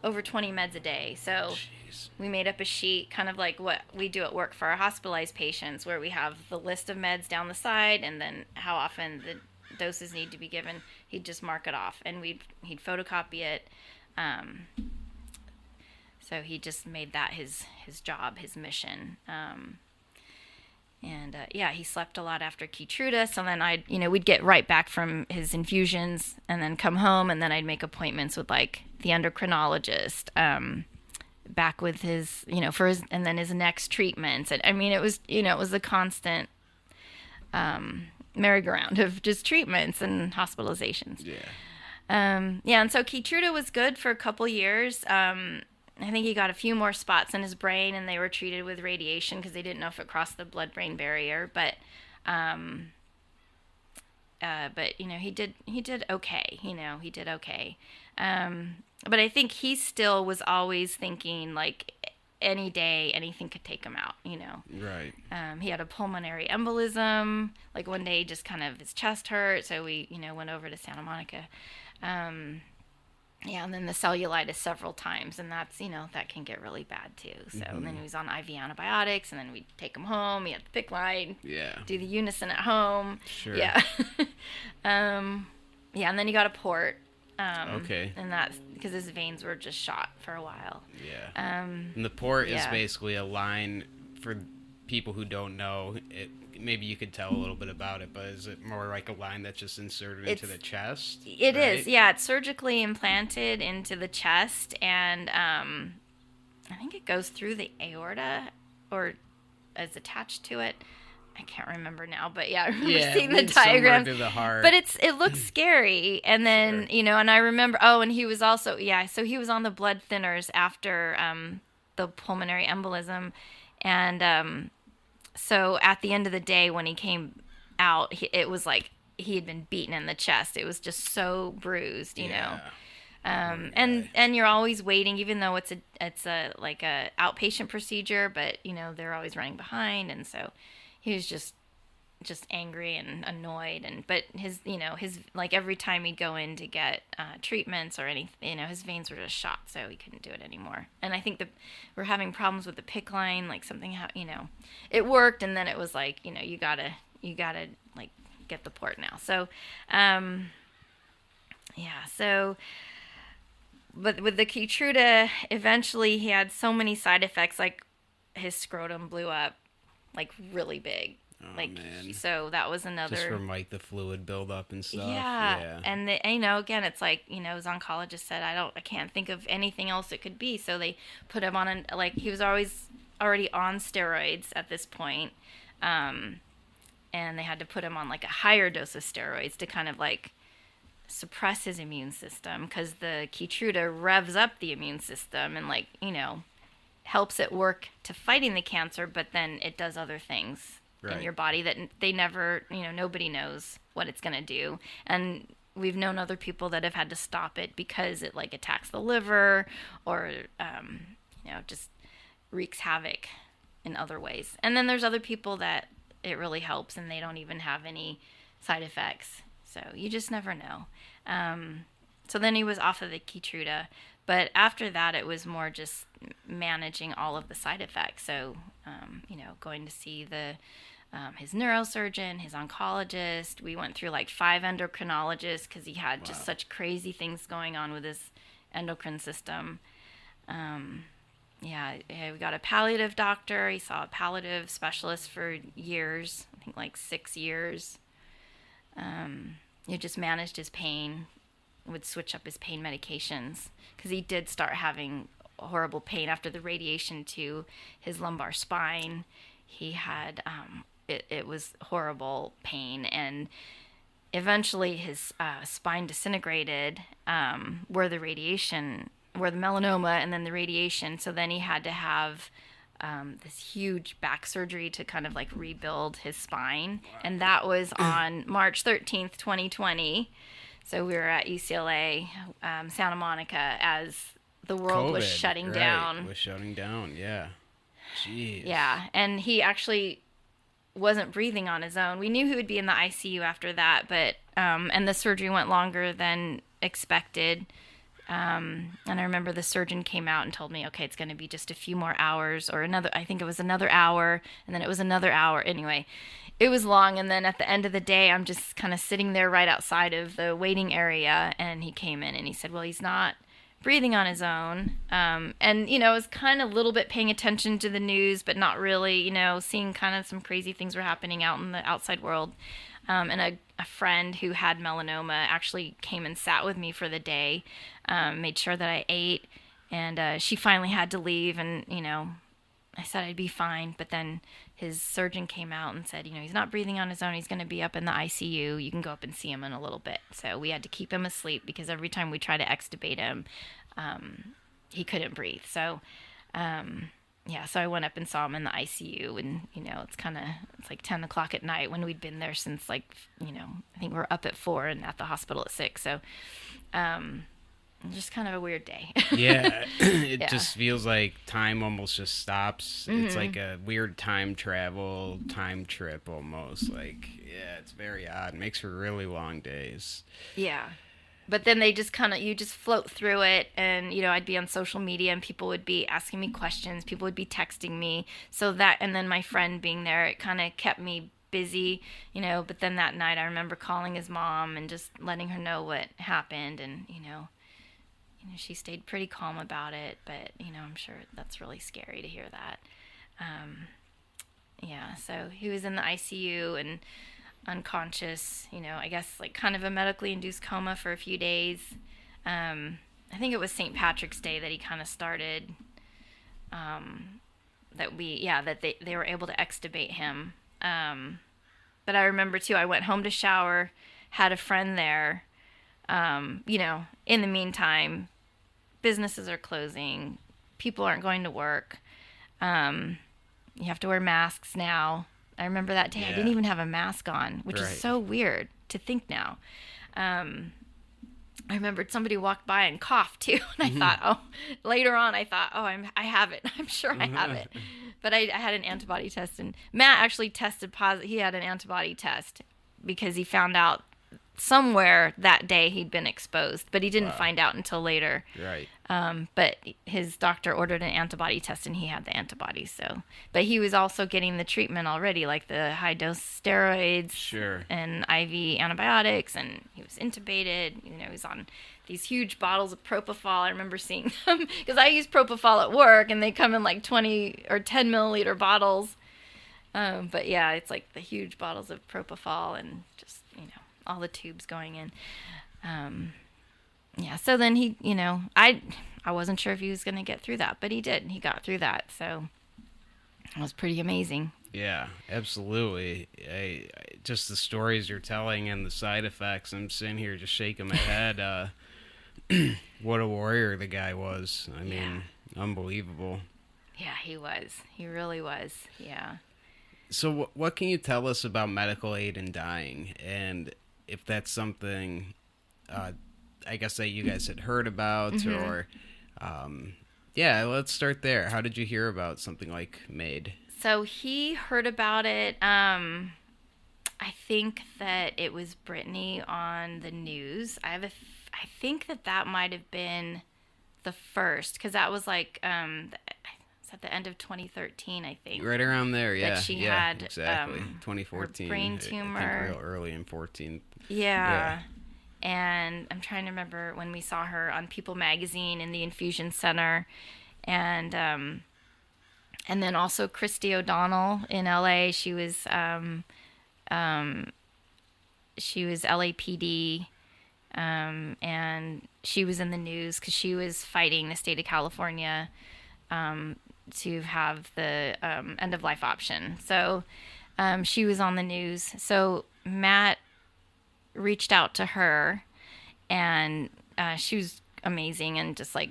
over 20 meds a day. So Jeez. we made up a sheet, kind of like what we do at work for our hospitalized patients, where we have the list of meds down the side, and then how often the doses need to be given. He'd just mark it off, and he'd photocopy it. So he just made that his job, his mission. He slept a lot after Keytruda. So then we'd get right back from his infusions and then come home, and then I'd make appointments with like the endocrinologist, back with his, for his, and then his next treatments. And I mean, it was a constant, merry-go-round of just treatments and hospitalizations. Yeah. And so Keytruda was good for a couple years. I think he got a few more spots in his brain, and they were treated with radiation because they didn't know if it crossed the blood-brain barrier. But he did okay. He did okay. But I think he still was always thinking like any day anything could take him out. Right. He had a pulmonary embolism. Like one day, just kind of his chest hurt, so we went over to Santa Monica. And then the cellulitis several times, and that's, that can get really bad too. So and then he was on IV antibiotics, and then we'd take him home. He had the PICC line. Yeah. Do the unison at home. Sure. Yeah. And then he got a port. Okay. And that's because his veins were just shot for a while. Yeah. And the port is basically a line for people who don't know it. Maybe you could tell a little bit about it, but is it more like a line that's just inserted into the chest? It is, yeah. It's surgically implanted into the chest, and I think it goes through the aorta or is attached to it. I can't remember now, but yeah, I remember seeing the diagram. Through the heart. But it looks scary, and then and I remember. Oh, and he was also so he was on the blood thinners after the pulmonary embolism, and so at the end of the day, when he came out, it was like he had been beaten in the chest. It was just so bruised, you know. And you're always waiting, even though it's a like a outpatient procedure, but they're always running behind, and so he was just angry and annoyed, but his like every time he'd go in to get treatments or anything, his veins were just shot, so he couldn't do it anymore. And I think we're having problems with the PICC line, like something it worked, and then it was like you gotta like get the port now. So but with the Keytruda, eventually he had so many side effects, like his scrotum blew up like really big. Oh, like man. So that was another, just from like the fluid buildup and stuff. Yeah. And again, it's like his oncologist said, I can't think of anything else it could be. So they put him on he was already on steroids at this point, and they had to put him on like a higher dose of steroids to kind of like suppress his immune system, because the Keytruda revs up the immune system and, like, you know, helps it work to fighting the cancer, but then it does other things in your body that they never, you know, nobody knows what it's going to do. And we've known other people that have had to stop it because it like attacks the liver, or you know, just wreaks havoc in other ways. And then there's other people that it really helps and they don't even have any side effects. So you just never know. So then he was off of the Keytruda, but after that it was more just managing all of the side effects. So you know, going to see his neurosurgeon, his oncologist. We went through like 5 endocrinologists because he had just such crazy things going on with his endocrine system. Yeah, we got a palliative doctor. He saw a palliative specialist for years, I think like 6 years. He just managed his pain, would switch up his pain medications, because he did start having horrible pain after the radiation to his lumbar spine. He had, it was horrible pain, and eventually his spine disintegrated where the melanoma and then the radiation. So then he had to have this huge back surgery to kind of like rebuild his spine. And that was on March 13th, 2020. So we were at UCLA, Santa Monica, as the world was shutting down. It was shutting down, yeah. Jeez. Yeah, and he actually wasn't breathing on his own. We knew he would be in the ICU after that, but and the surgery went longer than expected. And I remember the surgeon came out and told me, okay, it's going to be just a few more hours, or I think it was another hour, and then it was another hour. Anyway, it was long. And then at the end of the day, I'm just kind of sitting there right outside of the waiting area, and he came in and he said, well, he's not breathing on his own. And, you know, I was kind of a little bit paying attention to the news, but not really, you know, seeing kind of some crazy things were happening out in the outside world. And a friend who had melanoma actually came and sat with me for the day, made sure that I ate, and she finally had to leave, and, you know, I said I'd be fine, but then his surgeon came out and said, you know, he's not breathing on his own, he's going to be up in the ICU, you can go up and see him in a little bit. So we had to keep him asleep, because every time we tried to extubate him, he couldn't breathe. So yeah, so I went up and saw him in the ICU, and, you know, it's like 10 o'clock at night when we'd been there since, like, you know, I think we're up at 4 and at the hospital at 6. So, just kind of a weird day. Yeah, it just feels like time almost just stops. Mm-hmm. It's like a weird time trip almost. Like, yeah, it's very odd. It makes for really long days. Yeah. But then they just you just float through it, and, you know, I'd be on social media and people would be asking me questions, people would be texting me, and then my friend being there, it kind of kept me busy, you know. But then that night I remember calling his mom and just letting her know what happened, and, you know, she stayed pretty calm about it, but, you know, I'm sure that's really scary to hear that. Yeah, so he was in the ICU and unconscious, you know, I guess like kind of a medically induced coma for a few days. I think it was St. Patrick's Day that he kind of started, that they were able to extubate him. But I remember too, I went home to shower, had a friend there. You know, in the meantime, businesses are closing, people aren't going to work. You have to wear masks now. I remember that day, yeah. I didn't even have a mask on, which is so weird to think now. I remembered somebody walked by and coughed too, and I thought, later on, I have it. I'm sure I have it. But I had an antibody test, and Matt actually tested positive. He had an antibody test because he found out somewhere that day he'd been exposed, but he didn't find out until later. Right. But his doctor ordered an antibody test, and he had the antibodies. So, but he was also getting the treatment already, like the high dose steroids, and IV antibiotics, and he was intubated. You know, he was on these huge bottles of propofol. I remember seeing them because I use propofol at work, and they come in like 20 or 10 milliliter bottles. But yeah, it's like the huge bottles of propofol, and just, you know, all the tubes going in. Yeah, so then he, you know, I wasn't sure if he was going to get through that, but he did. He got through that, so it was pretty amazing. Yeah, absolutely. Just the stories you're telling and the side effects. I'm sitting here just shaking my head. What a warrior the guy was. I mean, unbelievable. Yeah, he was. He really was. Yeah. So, what can you tell us about medical aid in dying, and if that's something, uh, I guess that you guys had heard about, or, yeah, let's start there. How did you hear about something like MAID? So he heard about it. I think that it was Brittany on the news. I think that might have been the first, because that was like it's at the end of 2013, I think. Right around there, yeah. That she yeah, had exactly. 2014. her brain I think tumor. real early in 14. Yeah. And I'm trying to remember when we saw her on People Magazine in the infusion center, and then also Christy O'Donnell in LA. She was LAPD, and she was in the news because she was fighting the state of California to have the end of life option. So she was on the news. So Matt reached out to her, and she was amazing and just like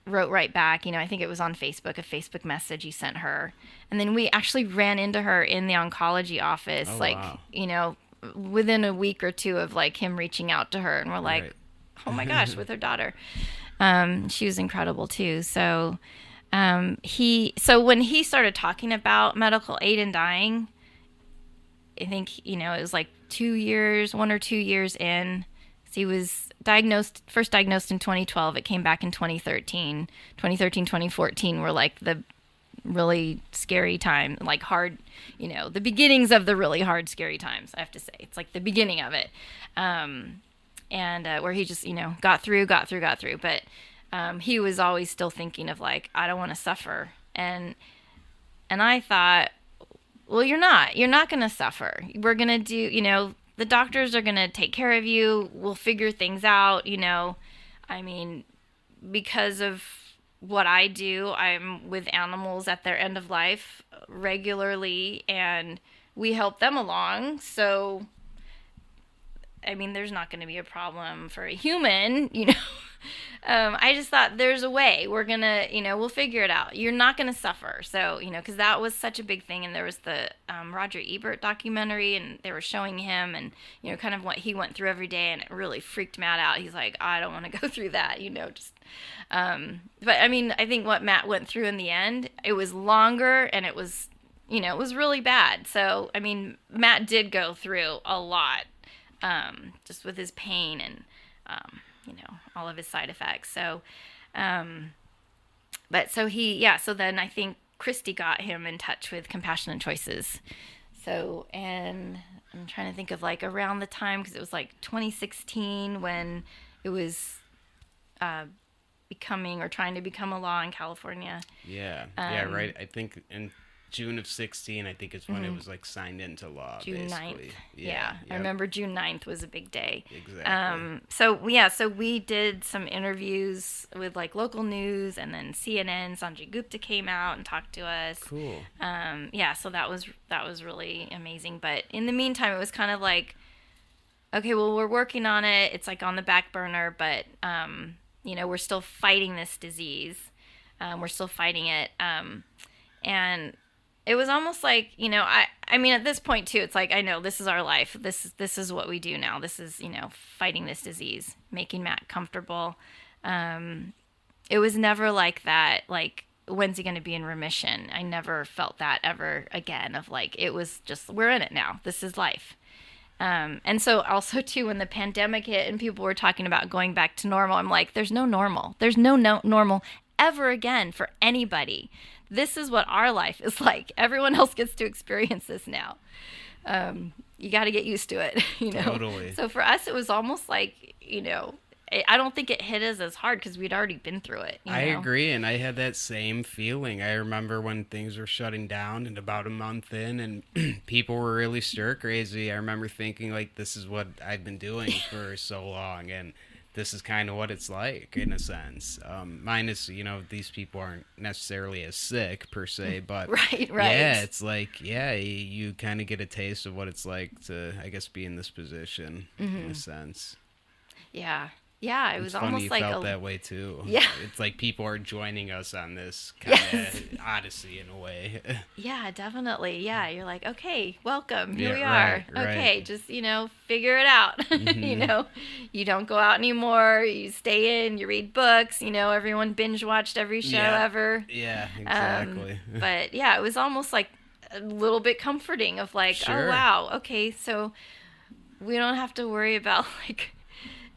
wrote right back. I think it was on Facebook, a Facebook message he sent her. And then we actually ran into her in the oncology office, wow. Within a week or two of like him reaching out to her. And we're like, Right. oh my gosh, with her daughter. She was incredible too. So when he started talking about medical aid in dying, I think, it was like 1 or 2 years in. So he was first diagnosed in 2012. It came back in 2013. 2014 were like the really scary time, like hard, the beginnings of the really hard, scary times, I have to say. It's like the beginning of it. And where he just, got through. But he was always still thinking of like, I don't want to suffer. And I thought, well, you're not going to suffer. We're going to do, the doctors are going to take care of you. We'll figure things out, I mean, because of what I do, I'm with animals at their end of life regularly, and we help them along. So, I mean, there's not going to be a problem for a human, I just thought there's a way. We're going to, we'll figure it out. You're not going to suffer. So, because that was such a big thing. And there was the Roger Ebert documentary, and they were showing him and, kind of what he went through every day. And it really freaked Matt out. He's like, I don't want to go through that, just. But I mean, I think what Matt went through in the end, it was longer, and it was, it was really bad. So, I mean, Matt did go through a lot, just with his pain and, all of his side effects. So, so then I think Christy got him in touch with Compassionate Choices. So, and I'm trying to think of like around the time, because it was like 2016 when it was trying to become a law in California. Yeah, right. I think in June of 16, I think is when it was like signed into law. June basically. 9th. Yeah. I remember June 9th was a big day. Exactly. So we did some interviews with like local news, and then CNN, Sanjay Gupta came out and talked to us. Cool. So that was really amazing. But in the meantime, it was kind of like, okay, well, we're working on it. It's like on the back burner, but we're still fighting this disease. We're still fighting it. And it was almost like, I mean, at this point too, it's like, I know this is our life. This is what we do now. This is, fighting this disease, making Matt comfortable. It was never like that. Like, when's he going to be in remission? I never felt that ever again of like, it was just, we're in it now. This is life. And so also too, when the pandemic hit and people were talking about going back to normal, I'm like, there's no normal. There's no normal ever again for anybody. This is what our life is like. Everyone else gets to experience this now. You got to get used to it, Totally. So for us, it was almost like, I don't think it hit us as hard because we'd already been through it. I agree, and I had that same feeling. I remember when things were shutting down and about a month in, and people were really stir crazy. I remember thinking, like, this is what I've been doing for so long, and this is kind of what it's like in a sense. Minus, these people aren't necessarily as sick per se, but Right. yeah, it's like, yeah, you kind of get a taste of what it's like to, I guess, be in this position in a sense. Yeah. Yeah, it was It's funny almost you like felt that way too. Yeah. It's like people are joining us on this kind Yes. of odyssey in a way. Yeah, definitely. Yeah, you're like, okay, welcome. Here we Yeah, are. right. Okay, just, figure it out. You don't go out anymore. You stay in, you read books, everyone binge watched every show Yeah. ever. Yeah, exactly. But yeah, it was almost like a little bit comforting of like, Sure. oh, wow, okay, so we don't have to worry about like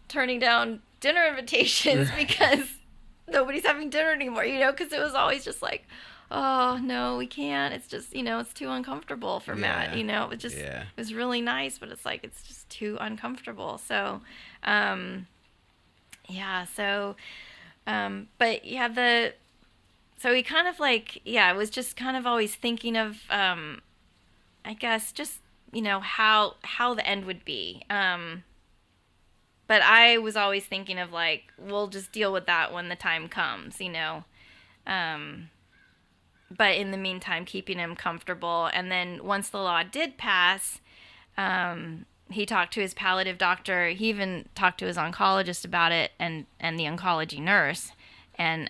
turning down dinner invitations because nobody's having dinner anymore, because it was always just like, oh no, we can't, it's just, it's too uncomfortable for Matt, it was really nice, but it's like, it's just too uncomfortable. So but yeah, so he kind of like, it was just kind of always thinking of I guess just, how the end would be. But I was always thinking of like, we'll just deal with that when the time comes, But in the meantime, keeping him comfortable. And then once the law did pass, he talked to his palliative doctor. He even talked to his oncologist about it and the oncology nurse. And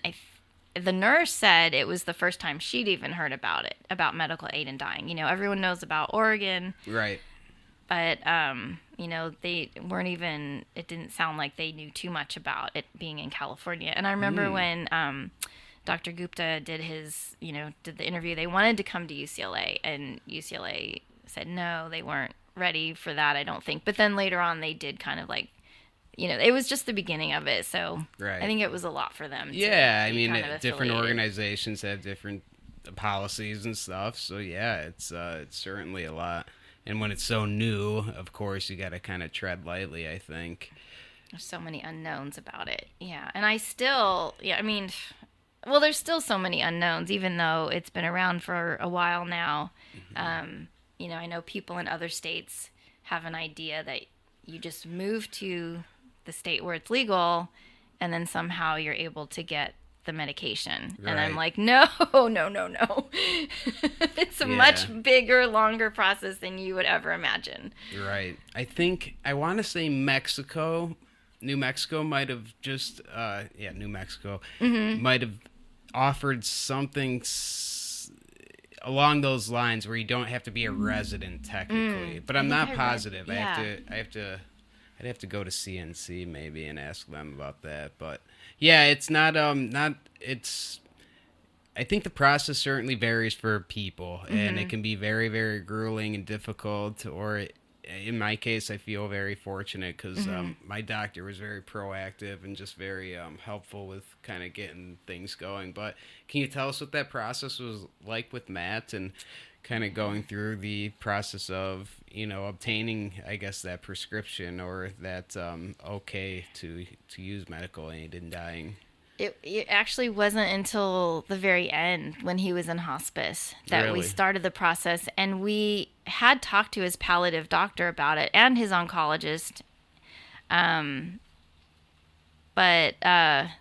the nurse said it was the first time she'd even heard about it, about medical aid in dying. Everyone knows about Oregon. Right. But, they weren't even, it didn't sound like they knew too much about it being in California. And I remember when Dr. Gupta did did the interview, they wanted to come to UCLA, and UCLA said no, they weren't ready for that, I don't think. But then later on, they did kind of like, it was just the beginning of it. So right. I think it was a lot for them. Yeah, I mean, kind of different affiliated. organizations have different policies and stuff. So yeah, it's certainly a lot. And when it's so new, of course, you got to kind of tread lightly, I think. There's so many unknowns about it. Yeah. And I still, well, there's still so many unknowns, even though it's been around for a while now. Mm-hmm. I know people in other states have an idea that you just move to the state where it's legal, and then somehow you're able to get the medication. Right. And I'm like, no. It's a much bigger, longer process than you would ever imagine. Right. I want to say New Mexico might have just, New Mexico might have offered something along those lines where you don't have to be a resident technically, but I'm not positive. I'd have to go to CNC maybe and ask them about that, but yeah, it's not it's, I think the process certainly varies for people, and it can be very, very grueling and difficult, or in my case, I feel very fortunate because my doctor was very proactive and just very helpful with kind of getting things going. But can you tell us what that process was like with Matt, and kind of going through the process of, obtaining, I guess, that prescription or that okay to use medical aid in dying? It actually wasn't until the very end, when he was in hospice, that we started the process. And we had talked to his palliative doctor about it and his oncologist. But that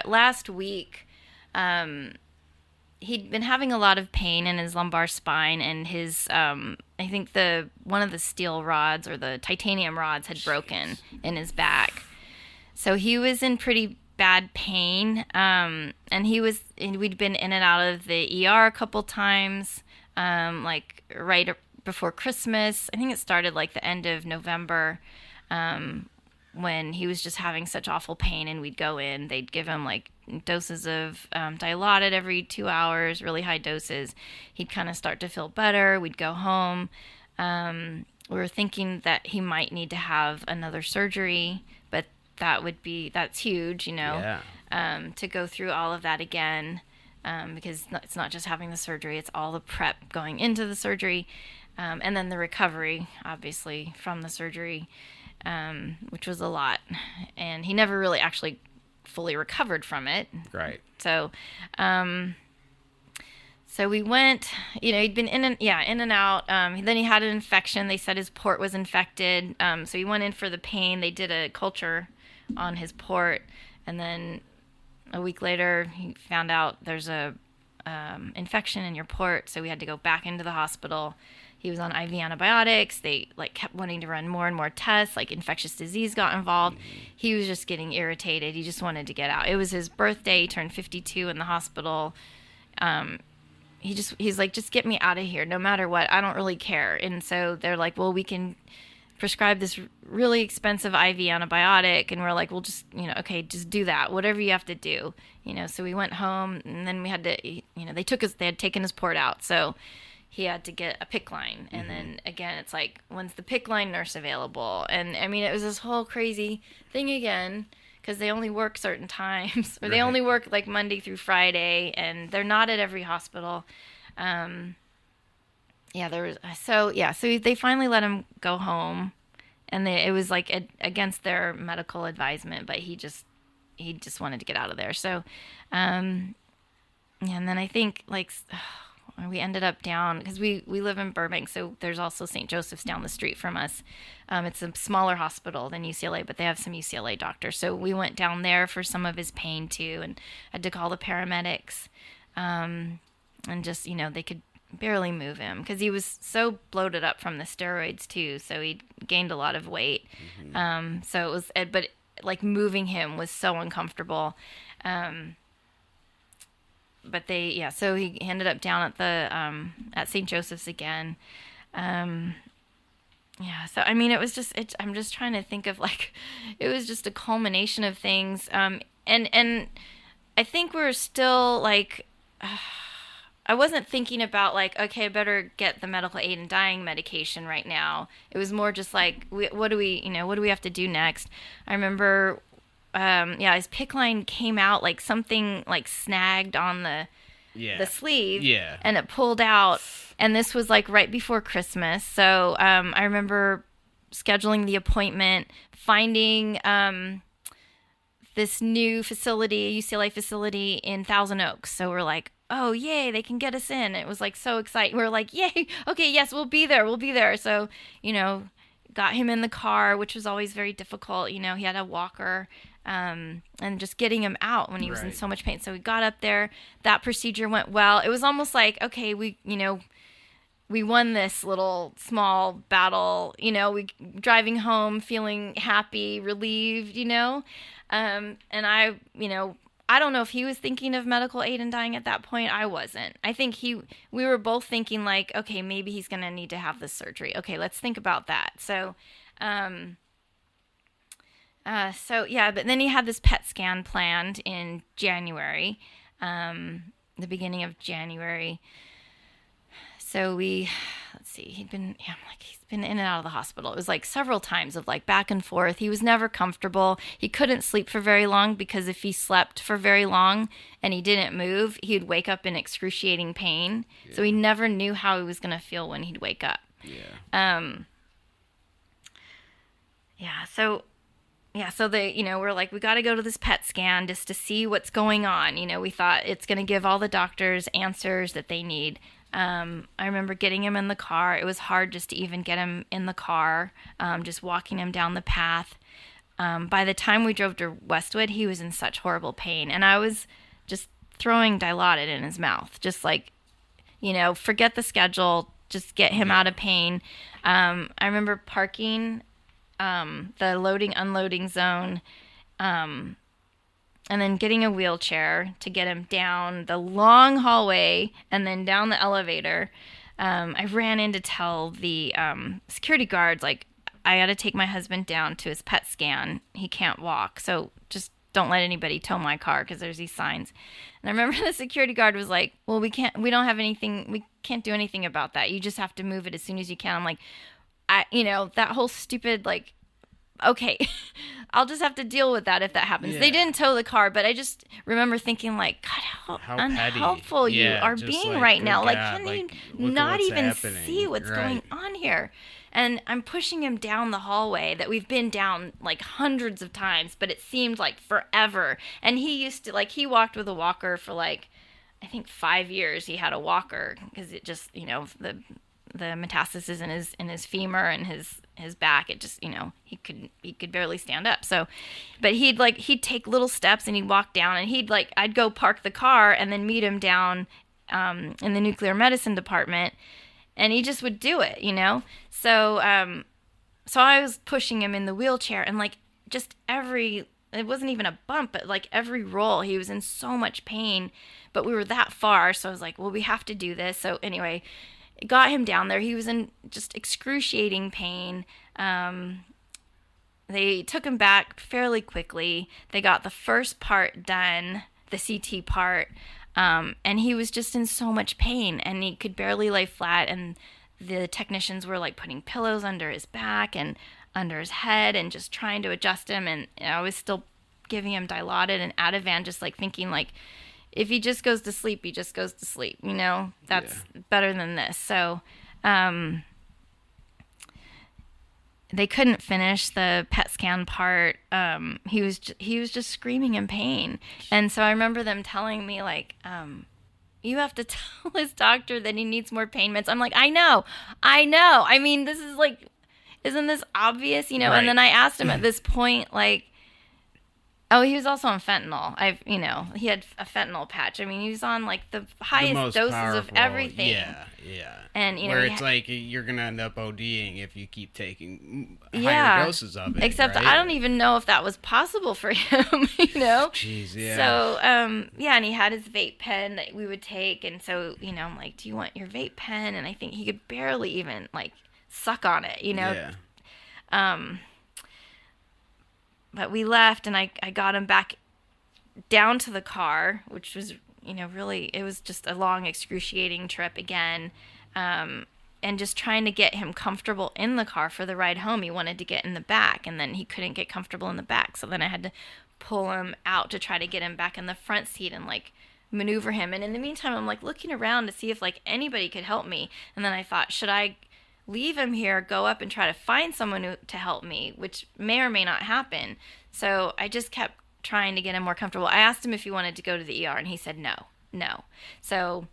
last week, he'd been having a lot of pain in his lumbar spine, and his, I think one of the steel rods or the titanium rods had broken in his back. So he was in pretty bad pain, and we'd been in and out of the ER a couple times, like right before Christmas. I think it started like the end of November, when he was just having such awful pain, and we'd go in, they'd give him like doses of Dilaudid every 2 hours, really high doses. He'd kind of start to feel better. We'd go home. We were thinking that he might need to have another surgery, but that's huge, to go through all of that again, because it's not just having the surgery, it's all the prep going into the surgery, and then the recovery, obviously, from the surgery, which was a lot. And he never really actually fully recovered from it. Right. So So we went, he'd been in and out. Then he had an infection. They said his port was infected. So he went in for the pain. They did a culture on his port. And then a week later, he found out there's a infection in your port. So we had to go back into the hospital. He was on IV antibiotics. They kept wanting to run more and more tests. Infectious disease got involved. He was just getting irritated. He just wanted to get out. It was his birthday. He turned 52 in the hospital. He's like, just get me out of here, no matter what. I don't really care. And so they're like, well, we can prescribe this really expensive IV antibiotic. And we're like, well, just, okay, just do that. Whatever you have to do. So we went home, and then we had to, they had taken his port out. So he had to get a PICC line. And then again, it's like, when's the PICC line nurse available? And I mean, it was this whole crazy thing again, because they only work certain times, or they only work Monday through Friday, and they're not at every hospital. So they finally let him go home, and it was against their medical advisement, but he just wanted to get out of there. So, and then I think we ended up down, because we live in Burbank, so there's also St. Joseph's down the street from us. It's a smaller hospital than UCLA, but they have some UCLA doctors. So we went down there for some of his pain too, and had to call the paramedics. And just, they could barely move him because he was so bloated up from the steroids too. So he gained a lot of weight. So it was, but moving him was so uncomfortable. But so he ended up down at the at St. Joseph's again. So I mean, it was just I'm just trying to think of it was just a culmination of things. And I think we're still I wasn't thinking about okay, I better get the medical aid in dying medication right now. It was more just what do we have to do next? I remember his PICC line came out something snagged on the sleeve, and it pulled out, and this was right before Christmas. So I remember scheduling the appointment, finding this new facility, a UCLA facility in Thousand Oaks. So we're like, oh yay, they can get us in. It was so exciting. We're like, yay, okay, yes, we'll be there. So got him in the car, which was always very difficult. He had a walker. And just getting him out when he was in so much pain. So we got up there. That procedure went well. It was almost okay, we won this little small battle. We driving home feeling happy, relieved. And I don't know if he was thinking of medical aid in dying at that point. I wasn't. I think we were both thinking okay, maybe he's gonna need to have this surgery. Okay, let's think about that. So. But then he had this PET scan planned in January, the beginning of January. So he'd been in and out of the hospital. It was several times of back and forth. He was never comfortable. He couldn't sleep for very long because if he slept for very long and he didn't move, he'd wake up in excruciating pain. Yeah. So he never knew how he was going to feel when he'd wake up. So they, we're we got to go to this PET scan just to see what's going on. We thought it's going to give all the doctors answers that they need. I remember getting him in the car. It was hard just to even get him in the car, just walking him down the path. By the time we drove to Westwood, he was in such horrible pain. And I was just throwing Dilaudid in his mouth, just forget the schedule, just get him out of pain. I remember parking the loading unloading zone, and then getting a wheelchair to get him down the long hallway and then down the elevator. I ran in to tell the security guards I got to take my husband down to his PET scan. He can't walk, so just don't let anybody tow my car because there's these signs. And I remember the security guard was like, well, we can't do anything about that. You just have to move it as soon as you can. I'm like, that whole stupid, okay, I'll just have to deal with that if that happens. Yeah. They didn't tow the car, but I just remember thinking God, how unhelpful you are being right now. Can you not even see what's going on here? And I'm pushing him down the hallway that we've been down hundreds of times, but it seemed forever. And he used to he walked with a walker for I think 5 years he had a walker because it just, the metastasis in his femur and his back, it just, he could barely stand up. So, but he'd take little steps and he'd walk down, and I'd go park the car and then meet him down in the nuclear medicine department, and he just would do it, So so I was pushing him in the wheelchair, and just it wasn't even a bump, but every roll, he was in so much pain, but we were that far. So I was like, well, we have to do this. So anyway, got him down there. He was in just excruciating pain. They took him back fairly quickly. They got the first part done, the CT part, and he was just in so much pain, and he could barely lay flat, and the technicians were putting pillows under his back and under his head and just trying to adjust him, and I was still giving him Dilaudid and Ativan, just thinking if he just goes to sleep, he just goes to sleep, that's better than this. So they couldn't finish the PET scan part. He was just screaming in pain, and so I remember them telling me you have to tell his doctor that he needs more pain meds. I'm like, I know. I mean, this is isn't this obvious, Right. And then I asked him at this point, he was also on fentanyl. He had a fentanyl patch. I mean, he was on the highest doses powerful, of everything. Yeah. And where it's you're gonna end up ODing if you keep taking higher doses of it. Except right? I don't even know if that was possible for him. Jeez, yeah. So and he had his vape pen that we would take, and so I'm like, do you want your vape pen? And I think he could barely even suck on it. Yeah. But we left, and I got him back down to the car, which was, really, it was just a long, excruciating trip again. And just trying to get him comfortable in the car for the ride home. He wanted to get in the back, and then he couldn't get comfortable in the back. So then I had to pull him out to try to get him back in the front seat and maneuver him. And in the meantime, I'm looking around to see if anybody could help me. And then I thought, should I leave him here, go up and try to find someone to help me, which may or may not happen. So I just kept trying to get him more comfortable. I asked him if he wanted to go to the ER, and he said no. So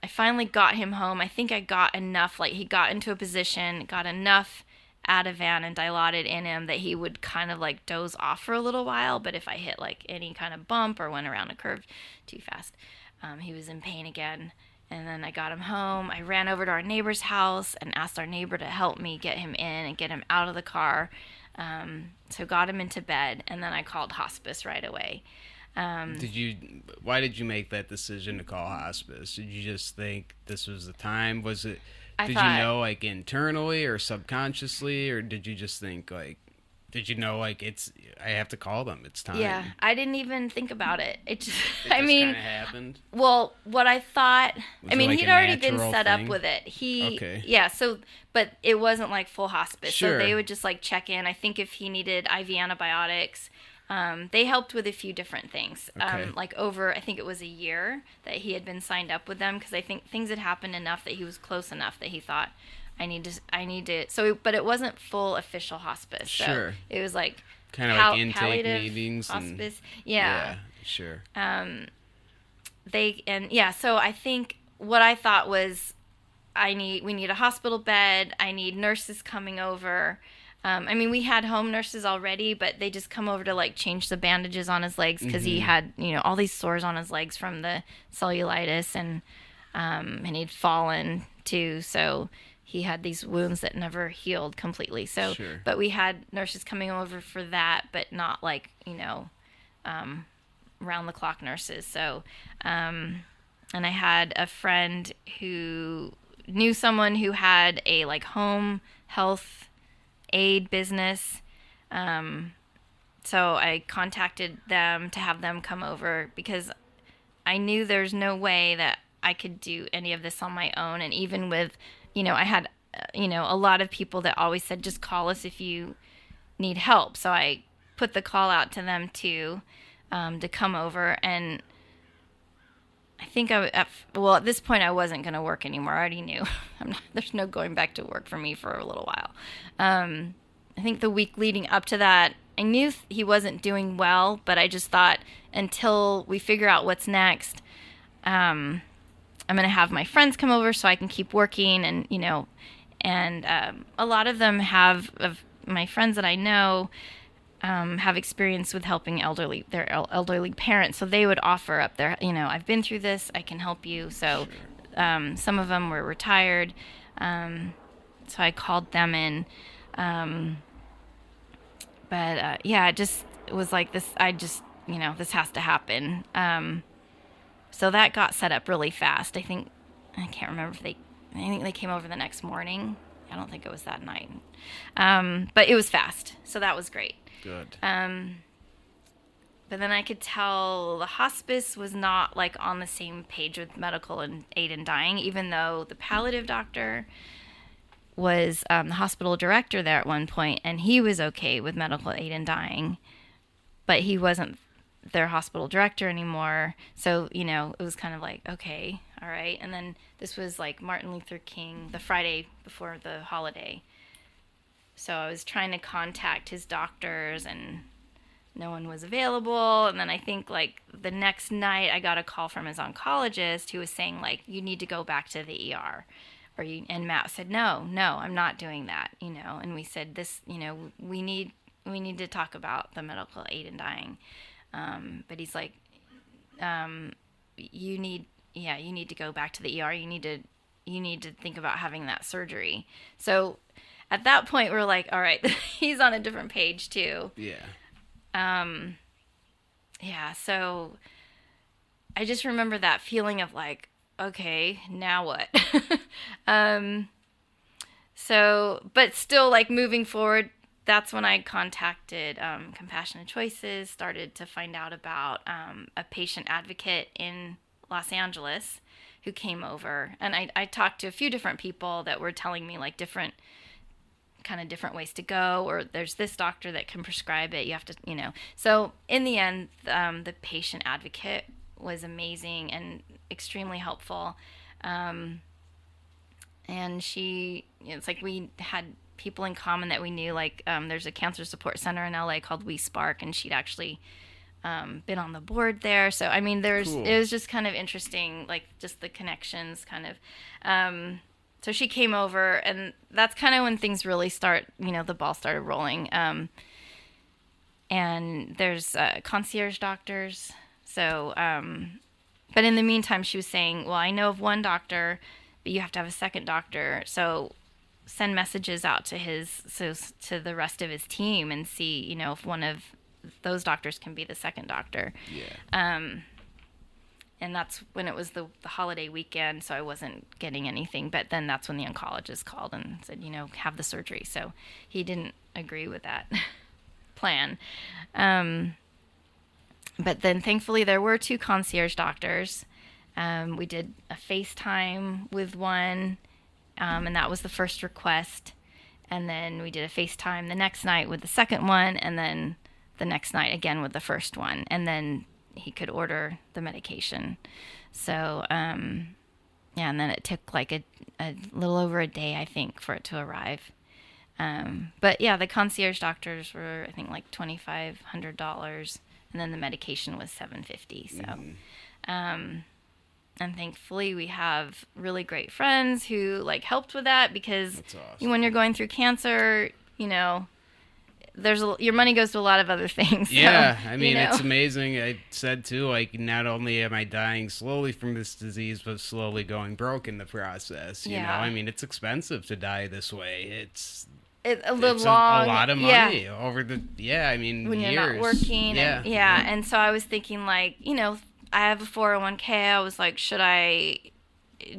I finally got him home. I think I got enough, he got into a position, got enough Ativan and Dilaudid in him that he would kind of doze off for a little while, but if I hit any kind of bump or went around a curve too fast, he was in pain again. And then I got him home. I ran over to our neighbor's house and asked our neighbor to help me get him in and get him out of the car. So got him into bed, and then I called hospice right away. Why did you make that decision to call hospice? Did you just think this was the time? Did you know internally or subconsciously, or did you just think did you know I have to call them? It's time. Yeah, I didn't even think about it. It just kind of happened. Well, what I thought, he'd already been set up with it. Okay. Yeah, so, but it wasn't full hospice. Sure. So they would just check in. I think if he needed IV antibiotics, they helped with a few different things. Okay. Over, I think it was a year that he had been signed up with them, because I think things had happened enough that he was close enough that he thought, I need to. So, but it wasn't full official hospice. So sure. It was kind of intake meetings hospice. Yeah, sure. So I think what I thought was, we need a hospital bed. I need nurses coming over. We had home nurses already, but they just come over to change the bandages on his legs, because he had, all these sores on his legs from the cellulitis, and he'd fallen too. So he had these wounds that never healed completely. So, sure. But we had nurses coming over for that, but not round the clock nurses. So, and I had a friend who knew someone who had a home health aid business. So I contacted them to have them come over, because I knew there's no way that I could do any of this on my own. And even with, I had, a lot of people that always said, just call us if you need help. So I put the call out to them too, to come over. And I think at this point I wasn't going to work anymore. I already knew there's no going back to work for me for a little while. I think the week leading up to that, I knew he wasn't doing well, but I just thought, until we figure out what's next, I'm going to have my friends come over so I can keep working. And, and a lot of them of my friends that I know, have experience with helping their elderly parents. So they would offer up their, I've been through this, I can help you. So some of them were retired. So I called them in. It was like this, this has to happen. So that got set up really fast. I can't remember I think they came over the next morning. I don't think it was that night. But it was fast. So that was great. Good. But then I could tell the hospice was not like on the same page with medical and aid in dying, even though the palliative doctor was the hospital director there at one point, and he was okay with medical aid in dying, but he wasn't their hospital director anymore. So, it was kind of like, okay, all right. And then this was like Martin Luther King, the Friday before the holiday. So I was trying to contact his doctors and no one was available. And then I think like the next night I got a call from his oncologist who was saying like, you need to go back to the ER. And Matt said, no, I'm not doing that, and we said this, we need to talk about the medical aid in dying. But he's like, you need to go back to the ER. You need to think about having that surgery. So at that point we're like, all right, he's on a different page too. Yeah. So I just remember that feeling of like, okay, now what? But still like moving forward, that's when I contacted Compassionate Choices, started to find out about a patient advocate in Los Angeles who came over. And I talked to a few different people that were telling me like different ways to go, or there's this doctor that can prescribe it. You have to, So in the end, the patient advocate was amazing and extremely helpful. And it's like we had people in common that we knew, like there's a cancer support center in LA called We Spark, and she'd actually been on the board there. So, I mean, Cool. It was just kind of interesting, like just the connections kind of. So she came over, and that's kind of when things really the ball started rolling. And there's concierge doctors. So, but in the meantime, she was saying, well, I know of one doctor, but you have to have a second doctor. So send messages out to to the rest of his team and see, if one of those doctors can be the second doctor. Yeah. And that's when it was the holiday weekend, so I wasn't getting anything. But then that's when the oncologist called and said, have the surgery. So he didn't agree with that plan. But then thankfully there were 2 concierge doctors. We did a FaceTime with one, and that was the first request. And then we did a FaceTime the next night with the second one, and then the next night again with the first one. And then he could order the medication. So, and then it took like a little over a day, I think, for it to arrive. But yeah, the concierge doctors were, I think, like $2,500, and then the medication was $750. So, and thankfully we have really great friends who like helped with that, because That's awesome. when you're going through cancer, your money goes to a lot of other things. Yeah, so, I mean, it's amazing. I said too, like, not only am I dying slowly from this disease, but slowly going broke in the process. You know, I mean, it's expensive to die this way. It's a lot of money over the, I mean, when years. you're not working. And so I was thinking, like, I have a 401k. I was like, should I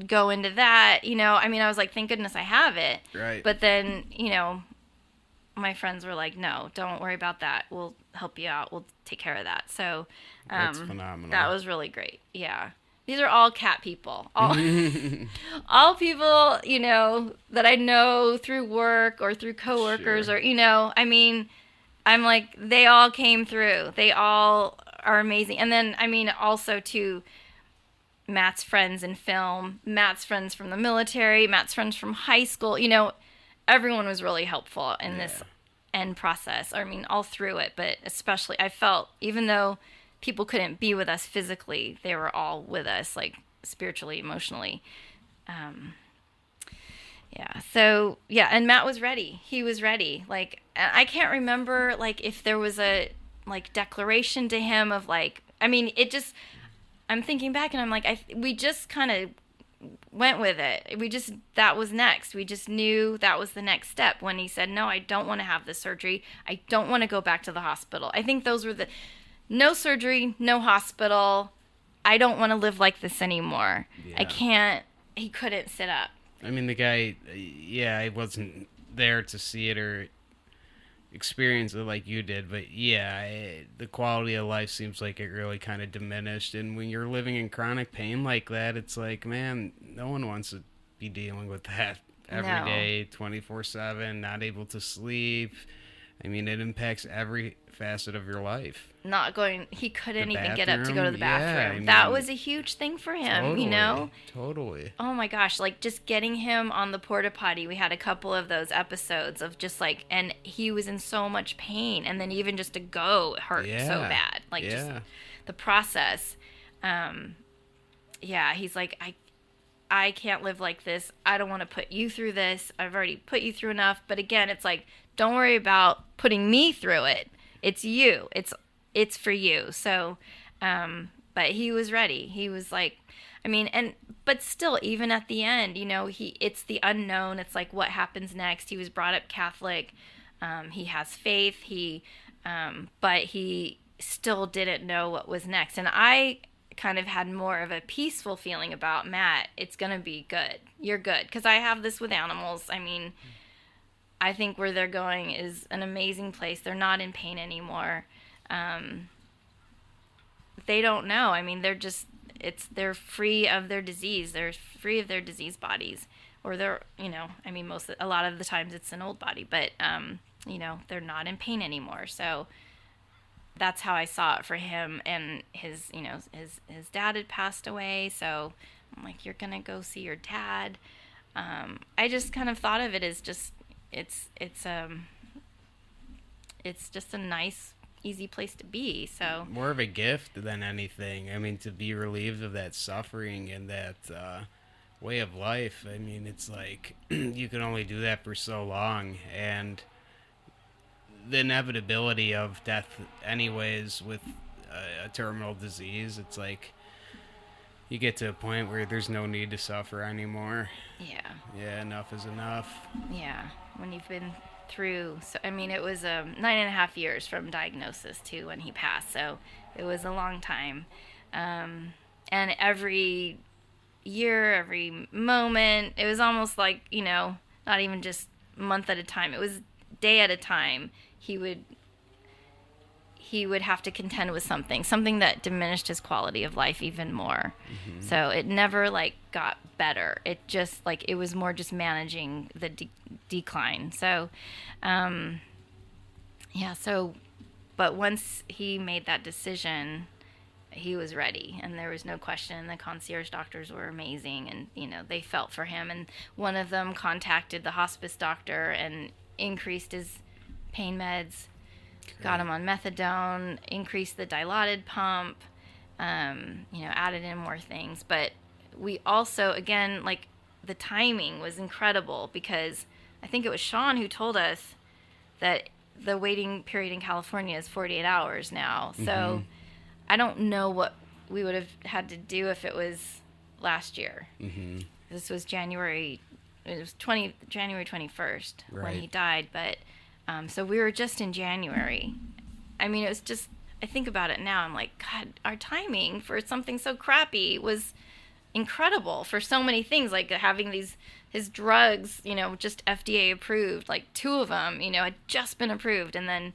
go into that? I mean, I was like, thank goodness I have it. Right. But then, my friends were like, no, don't worry about that. We'll help you out. We'll take care of that. So that's phenomenal. That was really great. Yeah. These are all cat people. All people, that I know through work or through coworkers, or, I mean, I'm like, they all came through. They all are amazing. And then, I mean, also to Matt's friends in film, Matt's friends from the military, Matt's friends from high school, everyone was really helpful in this end process. I mean, all through it, but especially I felt, even though people couldn't be with us physically. They were all with us, like spiritually, emotionally. Yeah. So yeah, and Matt was ready. He was ready. Like, I can't remember like if there was a like declaration to him of like, I mean, it just, I'm thinking back and I'm like, we just kind of went with it. That was next. We just knew that was the next step when he said, no, I don't want to have this surgery. I don't want to go back to the hospital. I think those were no surgery, no hospital. I don't want to live like this anymore. Yeah. He couldn't sit up. I mean, the guy, yeah, I wasn't there to see it or experience it like you did, but yeah, the quality of life seems like it really kind of diminished. And when you're living in chronic pain like that, it's like, man, no one wants to be dealing with that every No. day, 24/7, not able to sleep. I mean, it impacts every facet of your life. He couldn't even get up to go to the bathroom, yeah, bathroom. I mean, That was a huge thing for him, totally, you know? Totally. Oh my gosh, like just getting him on the porta potty. We had a couple of those episodes of just like, and he was in so much pain. And then even just to go hurt so bad. Like just the process. Yeah, he's like, I can't live like this. I don't want to put you through this. I've already put you through enough. But again, it's like, don't worry about putting me through it. It's you. It's for you. So, but he was ready. He was like, I mean, but still, even at the end, you know, it's the unknown. It's like, what happens next? He was brought up Catholic. He has faith. But he still didn't know what was next. And I kind of had more of a peaceful feeling about Matt. It's going to be good. You're good. Because I have this with animals. I mean, I think where they're going is an amazing place. They're not in pain anymore. They don't know. I mean, they're free of their disease. They're free of their disease bodies, or they're, you know, I mean, a lot of the times it's an old body, but, you know, they're not in pain anymore. So that's how I saw it for him. And his dad had passed away. So I'm like, you're going to go see your dad. I just kind of thought of it as just, it's just a nice, easy place to be. So more of a gift than anything. I mean, to be relieved of that suffering and that way of life. I mean, it's like you can only do that for so long, and the inevitability of death anyways with a terminal disease, it's like you get to a point where there's no need to suffer anymore. Yeah, enough is enough. Yeah, when you've been through, so I mean, it was 9.5 years from diagnosis to when he passed, so it was a long time. And every year, every moment, it was almost like, you know, not even just month at a time, it was day at a time. He would have to contend with something that diminished his quality of life even more. Mm-hmm. So it never like got better. It just like, it was more just managing the decline. So, but once he made that decision, he was ready, and there was no question. The concierge doctors were amazing, and, you know, they felt for him. And one of them contacted the hospice doctor and increased his pain meds, got him on methadone, increased the dilaudid pump, added in more things. But we also, again, like, the timing was incredible, because I think it was Sean who told us that the waiting period in California is 48 hours now. So mm-hmm. I don't know what we would have had to do if it was last year. Mm-hmm. This was January 21st when he died. But so we were just in January. I mean, it was just, I think about it now, I'm like, God, our timing for something so crappy was incredible for so many things, like having his drugs, just FDA approved, like 2 of them, had just been approved, and then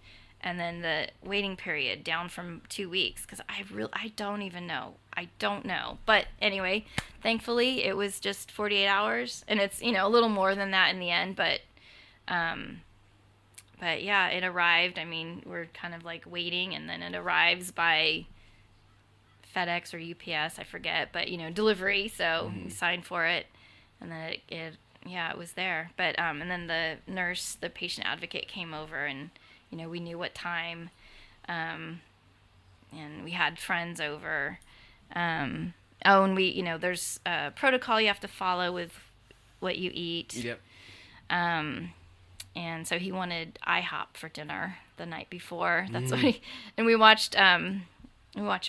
the waiting period down from 2 weeks, because I don't even know. I don't know. But anyway, thankfully it was just 48 hours, and it's, a little more than that in the end, but yeah, it arrived. I mean, we're kind of like waiting, and then it arrives by FedEx or UPS, I forget, but delivery. So we signed for it, and then it was there. But and then the nurse, the patient advocate, came over, and we knew what time and we had friends over. Oh, and we, there's a protocol you have to follow with what you eat. Yep. And so he wanted IHOP for dinner the night before. That's what and we watched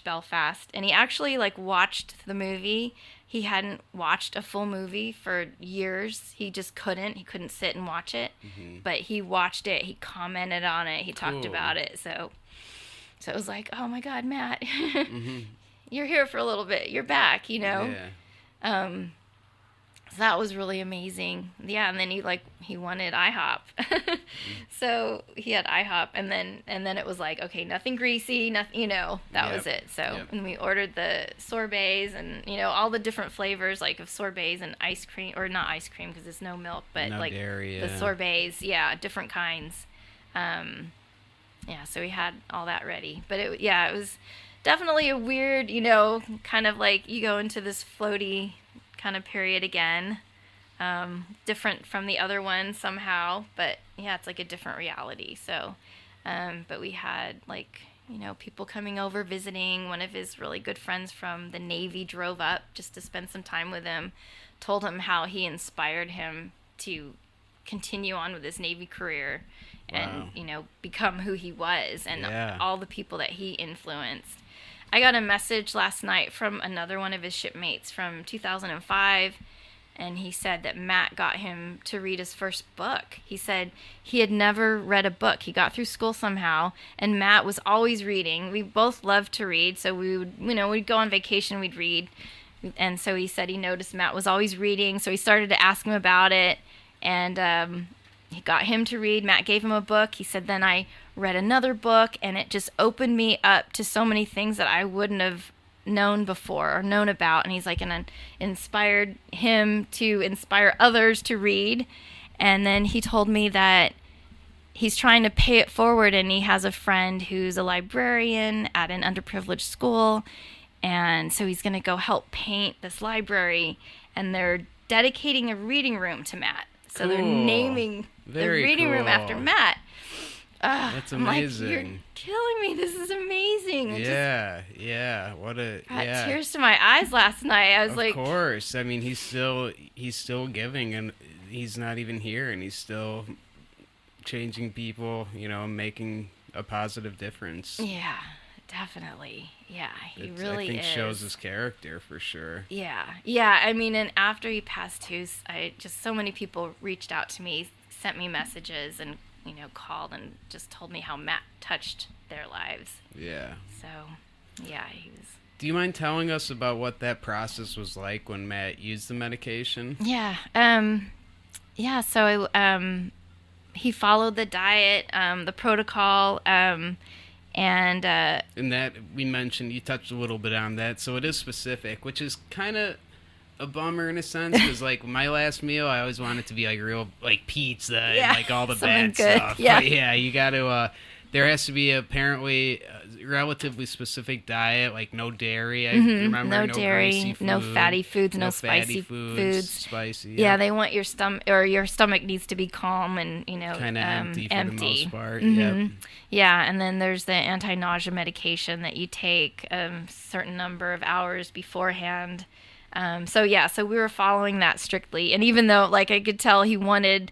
Belfast, and he actually watched the movie. He hadn't watched a full movie for years. He just couldn't sit and watch it. But he watched it. He commented on it. He talked about it. So it was like, oh my God, Matt, you're here for a little bit. You're back, Yeah. So that was really amazing. Yeah, and then he wanted IHOP. So he had IHOP, and then it was like, okay, nothing greasy, nothing, that was it. So and we ordered the sorbets and all the different flavors of sorbets and ice cream, or not ice cream because it's no milk, but No dairy, the sorbets, different kinds. So we had all that ready, but it was definitely a weird, kind of you go into this floaty kind of period again, different from the other one somehow, but it's a different reality. So but we had people coming over visiting. One of his really good friends from the Navy drove up just to spend some time with him, told him how he inspired him to continue on with his Navy career and become who he was, and all the people that he influenced. I got a message last night from another one of his shipmates from 2005, and he said that Matt got him to read his first book. He said he had never read a book. He got through school somehow, and Matt was always reading. We both loved to read, so we would, we'd go on vacation, we'd read. And so he said he noticed Matt was always reading, so he started to ask him about it, and he got him to read. Matt gave him a book. He said, then I read another book, and it just opened me up to so many things that I wouldn't have known before or known about. And he's and inspired him to inspire others to read. And then he told me that he's trying to pay it forward, and he has a friend who's a librarian at an underprivileged school, and so he's going to go help paint this library, and they're dedicating a reading room to Matt. So they're naming the reading room after Matt. That's amazing. I'm you're killing me. This is amazing. What a tears to my eyes last night. I was Of course. I mean, he's still giving, and he's not even here, and he's still changing people, making a positive difference. Yeah, definitely. Yeah, he really I think is. Shows his character for sure. Yeah. I mean, and after he passed too, so many people reached out to me, sent me messages, and called and just told me how Matt touched their lives. Yeah. So, he was. Do you mind telling us about what that process was like when Matt used the medication? Yeah. So he followed the diet, the protocol, and that we mentioned, you touched a little bit on that, so it is specific, which is kind of a bummer in a sense, because my last meal, I always want it to be real pizza and all the bad good stuff. yeah. But you got to there has to be apparently a relatively specific diet, no dairy. I remember no dairy, greasy food, no fatty foods, no spicy foods. Spicy. Yeah, they want your stomach needs to be calm and kind of empty for the most part. Mm-hmm. Yeah, and then there's the anti-nausea medication that you take a certain number of hours beforehand. So we were following that strictly, and even though I could tell he wanted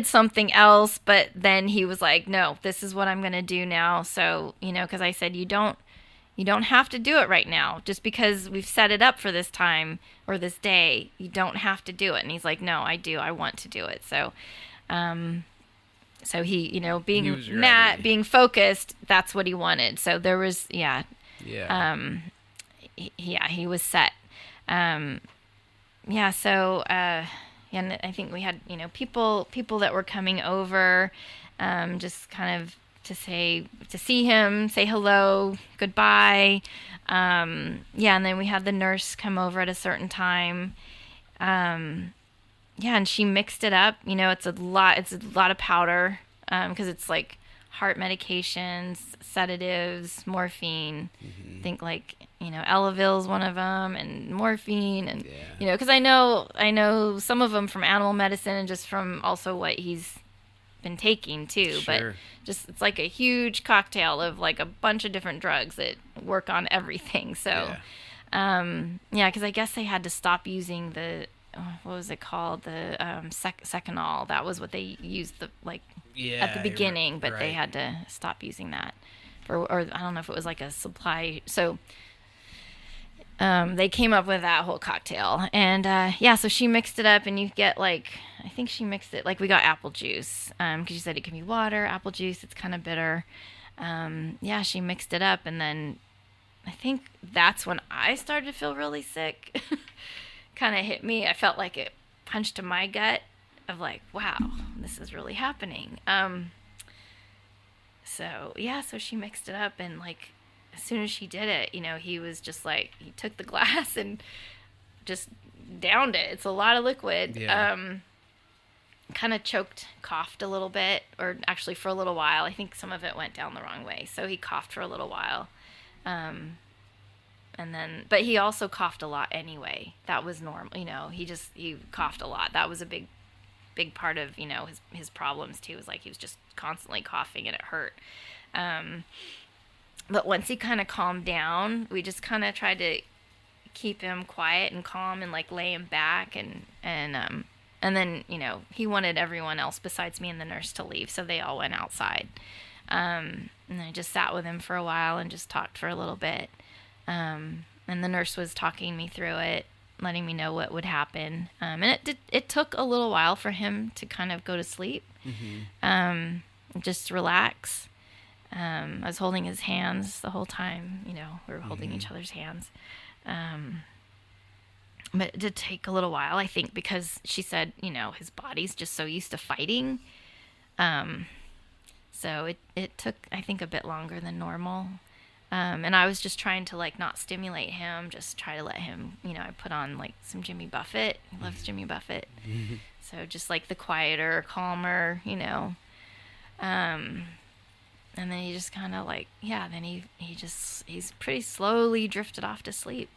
something else, but then he was like, no, this is what I'm going to do now. So, because I said, you don't have to do it right now. Just because we've set it up for this time or this day, you don't have to do it. And he's like, no, I do. I want to do it. So, he, being Matt, being focused, that's what he wanted. So there was, he was set. And I think we had, people that were coming over, just kind of to see him, say hello, goodbye. And then we had the nurse come over at a certain time. And she mixed it up. It's a lot of powder, because it's heart medications, sedatives, morphine. I think Elavil is one of them, and morphine, and because I know some of them from animal medicine and just from also what he's been taking too. Sure. But just it's like a huge cocktail of like a bunch of different drugs that work on everything. So yeah, because I guess they had to stop using the what was it called, the Seconal. That was what they used at the beginning, but they had to stop using that or I don't know if it was like a supply. So they came up with that whole cocktail, and so she mixed it up, and you get I think she mixed it we got apple juice because she said it can be water, apple juice. It's kind of bitter. She mixed it up, and then I think that's when I started to feel really sick. Kind of hit me. I felt like it punched to my gut of wow, this is really happening. So she mixed it up, and as soon as she did it, he was just he took the glass and just downed it. It's a lot of liquid. Yeah. Kind of choked, coughed a little bit, or actually for a little while. I think some of it went down the wrong way. So he coughed for a little while. But he also coughed a lot anyway. That was normal. He coughed a lot. That was a big part of, his problems too. Was he was just constantly coughing and it hurt. But once he kind of calmed down, we just kind of tried to keep him quiet and calm and lay him back and then, he wanted everyone else besides me and the nurse to leave. So they all went outside. And I just sat with him for a while and just talked for a little bit. And the nurse was talking me through it, letting me know what would happen. And it took a little while for him to kind of go to sleep, just relax. I was holding his hands the whole time, we were holding each other's hands. But it did take a little while, I think, because she said, his body's just so used to fighting. So it took, I think, a bit longer than normal. And I was just trying to not stimulate him, just try to let him, I put on some Jimmy Buffett. He loves Jimmy Buffett. So just the quieter, calmer, and then he just kind of then he's pretty slowly drifted off to sleep,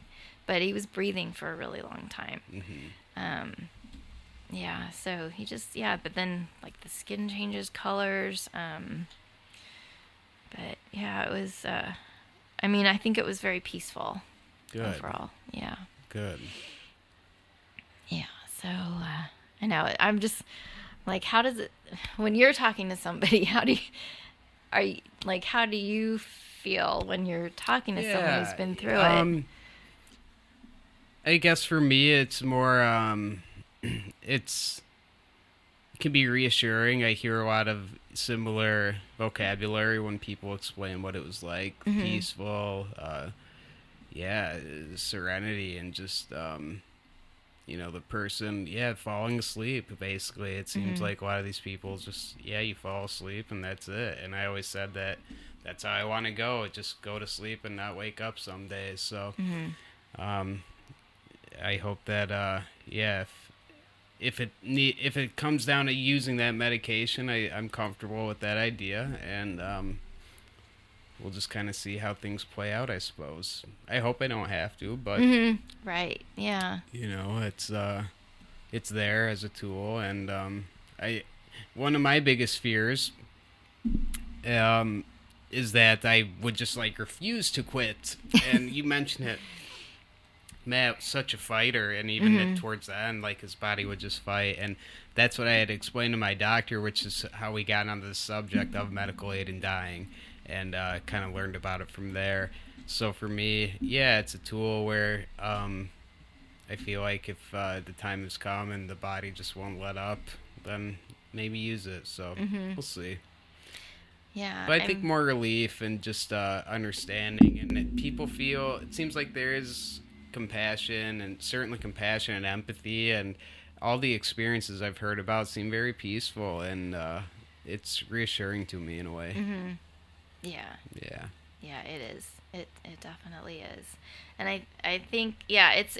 but he was breathing for a really long time. So he just, but then the skin changes colors. But yeah, it was, I think it was very peaceful. Good. Overall. Yeah. Good. Yeah. So, I know I'm just how does it, when you're talking to somebody, how do you feel when you're talking to someone who's been through it? I guess for me, it's more, it can be reassuring. I hear a lot of similar vocabulary when people explain what it was like. Peaceful, serenity, and just, the person, falling asleep, basically. It seems like a lot of these people just, you fall asleep and that's it. And I always said that that's how I want to go, just go to sleep and not wake up some days. So, I hope that, if it comes down to using that medication, I'm comfortable with that idea, and we'll just kind of see how things play out, I suppose. I hope I don't have to, but right, yeah. It's there as a tool, and one of my biggest fears is that I would just refuse to quit. And you mentioned it. Matt was such a fighter, and even towards the end, his body would just fight, and that's what I had explained to my doctor, which is how we got onto the subject of medical aid in dying, and kind of learned about it from there. So for me, it's a tool where I feel like if the time has come and the body just won't let up, then maybe use it. So we'll see. Yeah, but I think more relief and just understanding, and that people feel, it seems like there is compassion, and certainly compassion and empathy, and all the experiences I've heard about seem very peaceful, and it's reassuring to me in a way. Yeah, it is. It definitely is. And I think it's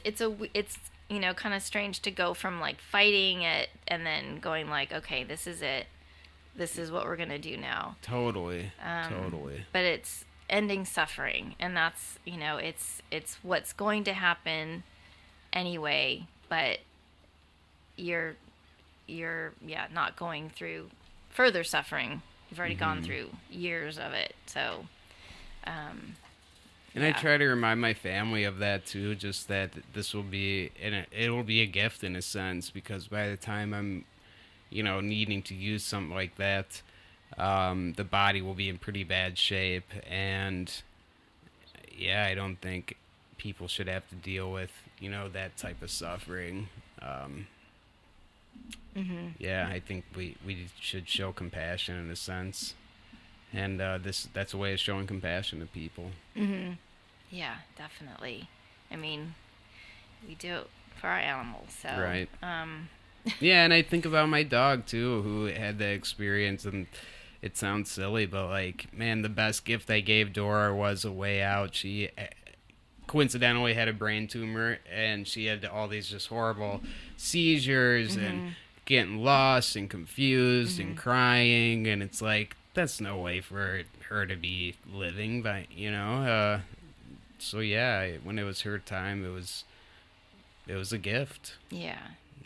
kind of strange to go from fighting it and then going okay, this is it, this is what we're gonna do now. Totally. But it's ending suffering, and that's it's what's going to happen anyway, but you're not going through further suffering. You've already gone through years of it. So, and I try to remind my family of that too, just that this will be, it'll be a gift in a sense, because by the time I'm, needing to use something like that, the body will be in pretty bad shape. And yeah, I don't think people should have to deal with, that type of suffering. Yeah, I think we should show compassion in a sense. And that's a way of showing compassion to people. Yeah, definitely. I mean, we do it for our animals, so. Right. Yeah, and I think about my dog too, who had that experience, and it sounds silly, but like, man, the best gift I gave Dora was a way out. She coincidentally had a brain tumor, and she had all these just horrible seizures and getting lost and confused and crying, and it's like, that's no way for her to be living, but so yeah, when it was her time, it was a gift.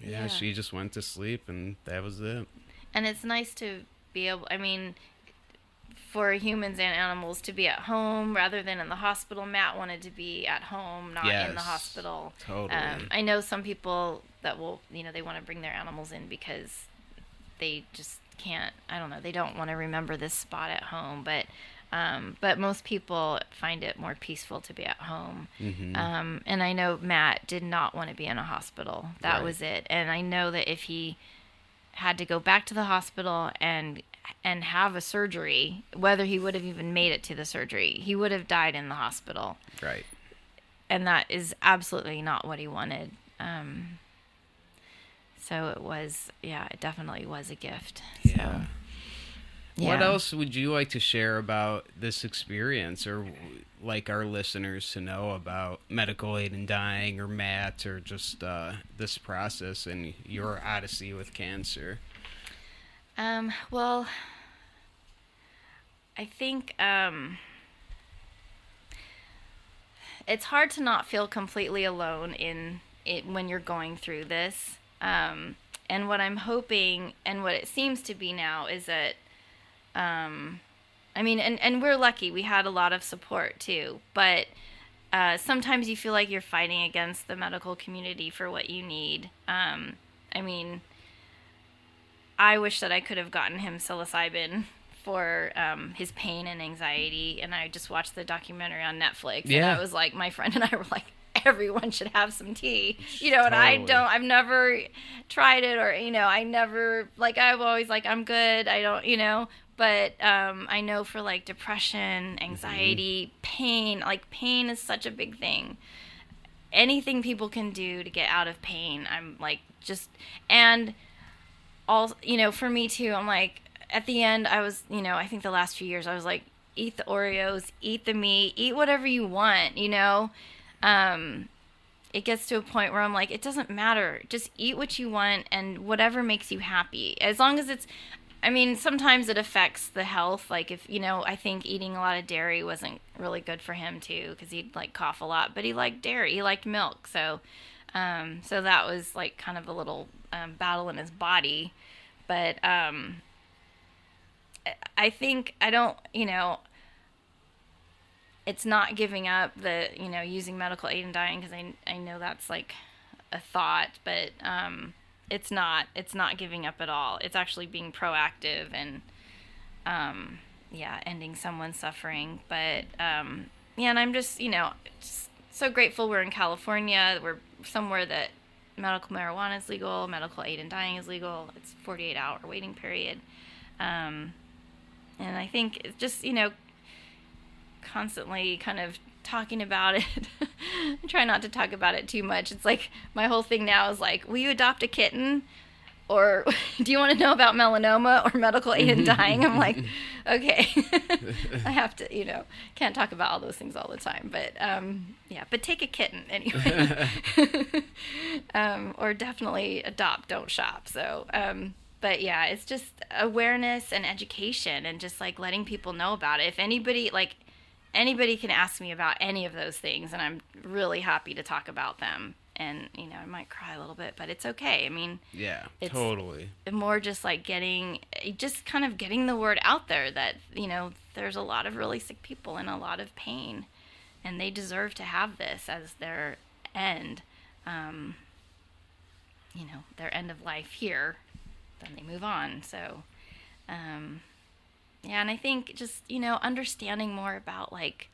Yeah, she just went to sleep, and that was it. And it's nice to be able, I mean, for humans and animals to be at home rather than in the hospital. Matt wanted to be at home, not in the hospital. Totally. I know some people that will, they want to bring their animals in because they just can't, I don't know, they don't want to remember this spot at home, but most people find it more peaceful to be at home. And I know Matt did not want to be in a hospital. That was it. And I know that if he had to go back to the hospital and have a surgery, whether he would have even made it to the surgery, he would have died in the hospital. Right. And that is absolutely not what he wanted. So it definitely was a gift. Yeah. So, yeah. What else would you like to share about this experience, or like our listeners to know about medical aid in dying, or Matt, or just this process and your odyssey with cancer? Well, I think it's hard to not feel completely alone in it when you're going through this. And what I'm hoping, and what it seems to be now, is that, I mean, and we're lucky. We had a lot of support too, but sometimes you feel like you're fighting against the medical community for what you need. I mean, I wish that I could have gotten him psilocybin for his pain and anxiety, and I just watched the documentary on Netflix, and I was like, my friend and I were like, everyone should have some tea, and I've never tried it, or, I never, like, I've always, like, I'm good, I don't, but I know for, like, depression, anxiety, pain, like, pain is such a big thing. Anything people can do to get out of pain, I'm, like, just, and all, for me, too, I'm, like, at the end, I was, I think the last few years, I was, like, eat the Oreos, eat the meat, eat whatever you want, it gets to a point where I'm like, it doesn't matter. Just eat what you want and whatever makes you happy. As long as it's, I mean, sometimes it affects the health. Like if, I think eating a lot of dairy wasn't really good for him too, because he'd like cough a lot, but he liked dairy. He liked milk. So that was like kind of a little battle in his body. But I think it's not giving up the, using medical aid in dying, because I know that's like a thought, but it's not giving up at all. It's actually being proactive and, ending someone's suffering. But, and I'm just so grateful we're in California. We're somewhere that medical marijuana is legal, medical aid in dying is legal. It's 48-hour waiting period. And I think it's just, constantly kind of talking about it. I try not to talk about it too much. It's like my whole thing now is like, will you adopt a kitten, or do you want to know about melanoma or medical aid in dying? I'm like, okay. I have to, can't talk about all those things all the time, but but take a kitten anyway. Or definitely adopt, don't shop. So but yeah, it's just awareness and education, and just like letting people know about it. If anybody can ask me about any of those things, and I'm really happy to talk about them. and I might cry a little bit, but it's okay. I mean, Yeah, it's totally. more just like kind of getting the word out there that there's a lot of really sick people in a lot of pain, and they deserve to have this as their end, their end of life here. Then they move on. So, yeah, and I think just understanding more about like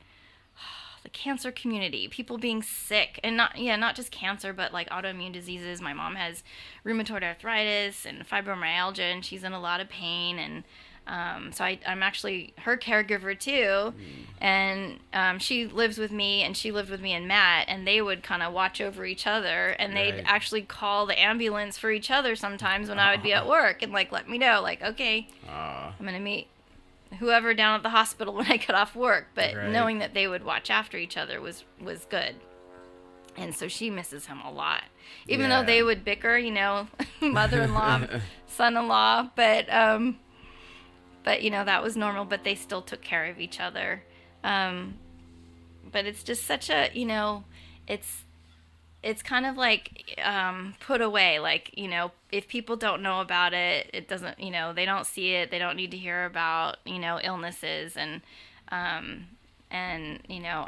the cancer community, people being sick, and not just cancer, but like autoimmune diseases. My mom has rheumatoid arthritis and fibromyalgia, and she's in a lot of pain, and so I'm actually her caregiver too, and she lives with me, and she lived with me and Matt, and they would kind of watch over each other, and they'd Right. actually call the ambulance for each other sometimes when I would be at work, and like let me know, like, okay, I'm gonna meet whoever down at the hospital when I got off work, but Right. knowing that they would watch after each other was good. And so she misses him a lot, even though Yeah. they would bicker, mother-in-law, son-in-law, but that was normal, but they still took care of each other. But it's just such a, it's kind of like put away, like, if people don't know about it, it doesn't, they don't see it, they don't need to hear about, illnesses, and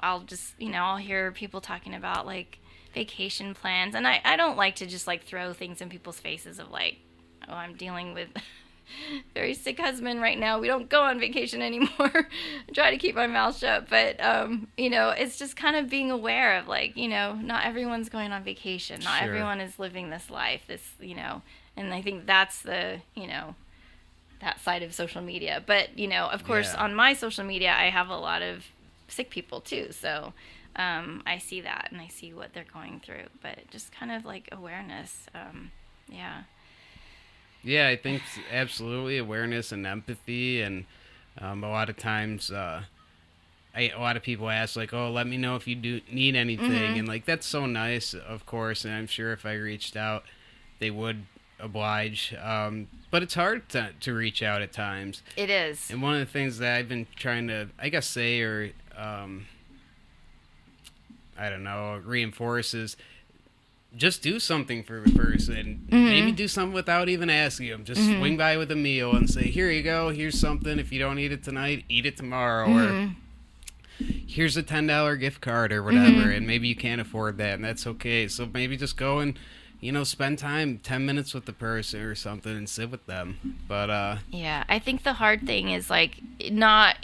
I'll just, I'll hear people talking about like vacation plans, and I don't like to just like throw things in people's faces of like, oh, I'm dealing with very sick husband right now, we don't go on vacation anymore. I try to keep my mouth shut, but it's just kind of being aware of like, not everyone's going on vacation, not Sure. everyone is living this life, and I think that's the that side of social media. But of course, Yeah. on my social media I have a lot of sick people too, so I see that and I see what they're going through, but just kind of like awareness. Yeah. Yeah, I think absolutely awareness and empathy, and a lot of times, a lot of people ask like, "Oh, let me know if you do need anything," and like that's so nice, of course, and I'm sure if I reached out, they would oblige. But it's hard to reach out at times. It is. And one of the things that I've been trying to, I guess, say or I don't know, reinforce is just do something for the person. Maybe do something without even asking them. Just swing by with a meal and say, here you go, here's something. If you don't eat it tonight, eat it tomorrow. Or here's a $10 gift card or whatever. And maybe you can't afford that, and that's okay. So maybe just go and, spend time, 10 minutes with the person or something and sit with them. But, Yeah, I think the hard thing is like not,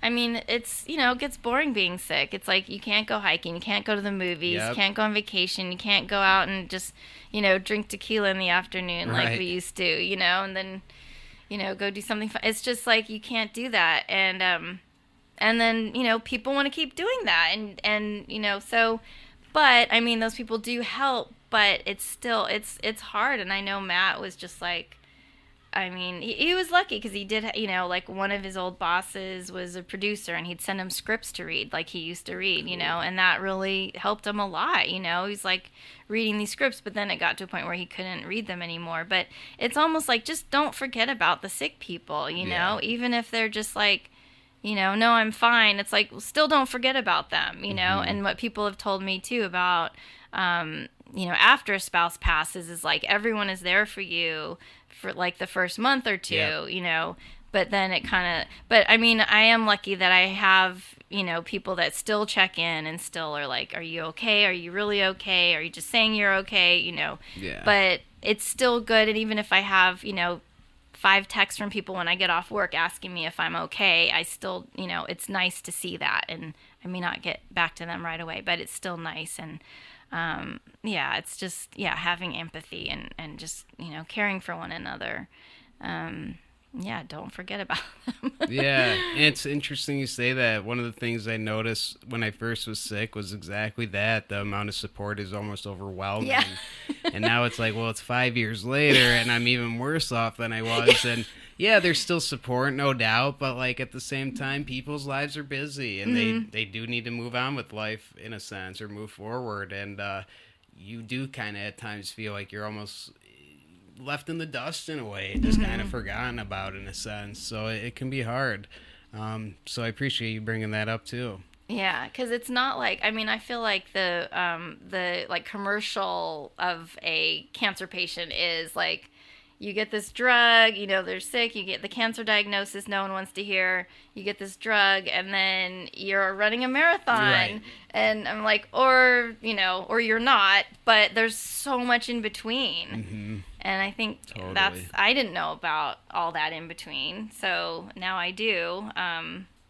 I mean, it's, it gets boring being sick. It's like you can't go hiking, you can't go to the movies, Yep. you can't go on vacation, you can't go out and just, drink tequila in the afternoon like Right. we used to, and then, go do something fun. It's just like you can't do that. And then, people want to keep doing that. And so, but I mean, those people do help, but it's still, it's hard. And I know Matt was just like, I mean, he was lucky because he did, like one of his old bosses was a producer, and he'd send him scripts to read like he used to read, and that really helped him a lot, He's like reading these scripts, but then it got to a point where he couldn't read them anymore. But it's almost like just don't forget about the sick people, Yeah. even if they're just like, no, I'm fine. It's like, still don't forget about them, and what people have told me too about, after a spouse passes is like everyone is there for you for like the first month or two, Yep. But then it kind of, but I mean, I am lucky that I have, people that still check in and still are like, are you okay? Are you really okay? Are you just saying you're okay? Yeah. But it's still good. And even if I have, 5 texts from people when I get off work asking me if I'm okay, I still, it's nice to see that. And I may not get back to them right away, but it's still nice. And, it's just, having empathy and just, caring for one another. Don't forget about them. Yeah, and it's interesting you say that. One of the things I noticed when I first was sick was exactly that. The amount of support is almost overwhelming. Yeah. And now it's like, well, it's 5 years later, and I'm even worse off than I was. And yeah, there's still support, no doubt, but like at the same time, people's lives are busy, and they do need to move on with life in a sense, or move forward. And you do kind of at times feel like you're almost left in the dust in a way, just kind of forgotten about in a sense. So it can be hard. So I appreciate you bringing that up too. Yeah, because it's not like, I mean, I feel like the like commercial of a cancer patient is like, you get this drug, you know, they're sick, you get the cancer diagnosis no one wants to hear, you get this drug, and then you're running a marathon. Right. And I'm like, or, you know, or you're not, but there's so much in between. Mm-hmm. And I think Totally. I didn't know about all that in between. So now I do.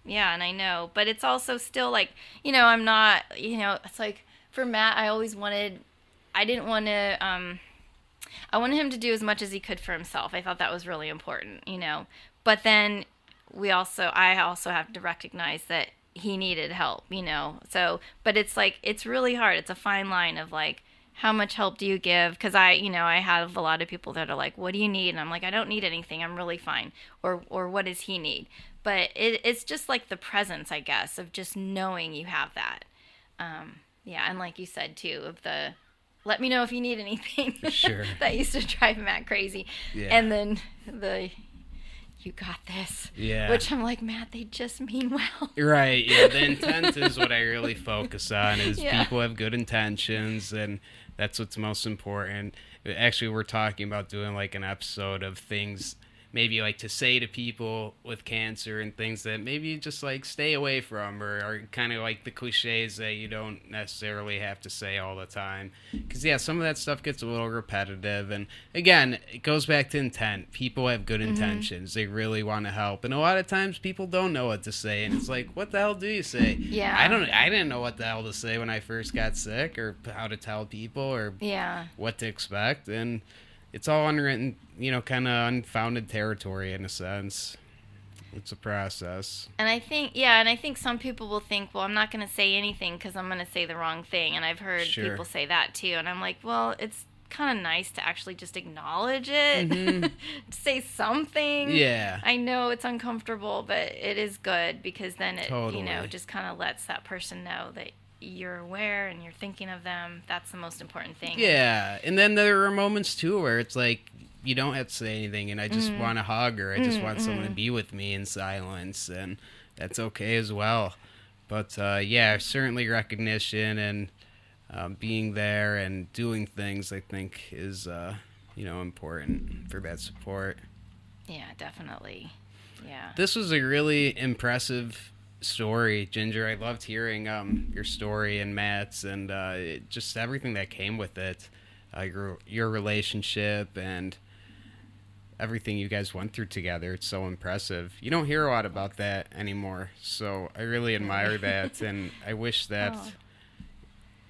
Yeah, and I know. But it's also still like, you know, I'm not, you know, it's like for Matt, I didn't want to, I wanted him to do as much as he could for himself. I thought that was really important, you know. But then I also have to recognize that he needed help, you know. So, but it's like, it's really hard. It's a fine line of like, how much help do you give? Because you know, I have a lot of people that are like, what do you need? And I'm like, I don't need anything. I'm really fine. Or what does he need? But it's just like the presence, I guess, of just knowing you have that. Yeah, and like you said too, of the let me know if you need anything. Sure. That used to drive Matt crazy. Yeah. And then you got this. Yeah. Which I'm like, Matt, they just mean well. Right. Yeah. The intent is what I really focus on. Is people have good intentions, and that's what's most important. Actually, we're talking about doing like an episode of things maybe like to say to people with cancer and things that maybe you just like stay away from, or are kind of like the cliches that you don't necessarily have to say all the time. Because yeah, some of that stuff gets a little repetitive, and again, it goes back to intent. People have good intentions. They really want to help, and a lot of times people don't know what to say, and it's like, what the hell do you say? Yeah. I didn't know what the hell to say when I first got sick, or how to tell people, or what to expect, and it's all unwritten, you know, kind of unfounded territory in a sense. It's a process. And I think some people will think, well, I'm not going to say anything because I'm going to say the wrong thing. And I've heard people say that too. And I'm like, well, it's kind of nice to actually just acknowledge it, say something. Yeah. I know it's uncomfortable, but it is good because then it, Totally. you know, just kind of lets that person know that you're aware and you're thinking of them. That's the most important thing. Yeah. And then there are moments too where it's like, you don't have to say anything, and I just want to hug her. I just want someone to be with me in silence, and that's okay as well. But yeah, certainly recognition and being there and doing things, I think, is you know, important for that support. Yeah, definitely. Yeah. This was a really impressive story, Ginger. I loved hearing your story and Matt's, and just everything that came with it. Your relationship and everything you guys went through together. It's so impressive. You don't hear a lot about that anymore, so I really admire that, and I wish that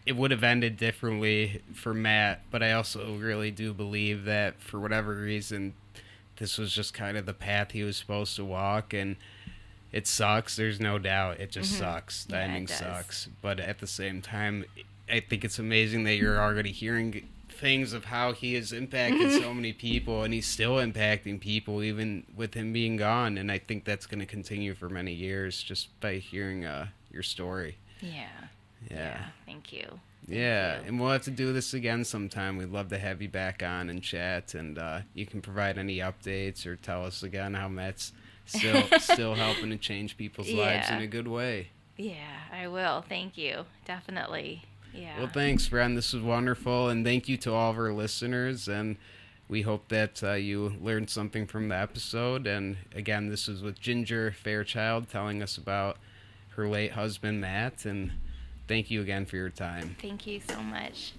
it would have ended differently for Matt, but I also really do believe that for whatever reason, this was just kind of the path he was supposed to walk, and it sucks. There's no doubt. It just sucks. The ending sucks. But at the same time, I think it's amazing that you're already hearing things of how he has impacted so many people, and he's still impacting people even with him being gone. And I think that's going to continue for many years just by hearing your story. Yeah. Thank you. Yeah, and we'll have to do this again sometime. We'd love to have you back on and chat, and you can provide any updates or tell us again how Matt's still helping to change people's lives in a good way. Yeah, I will. Thank you. Definitely. Yeah. Well, thanks, friend. This was wonderful, and thank you to all of our listeners, and we hope that you learned something from the episode. And again, this is with Ginger Fairchild telling us about her late husband, Matt, and thank you again for your time. Thank you so much.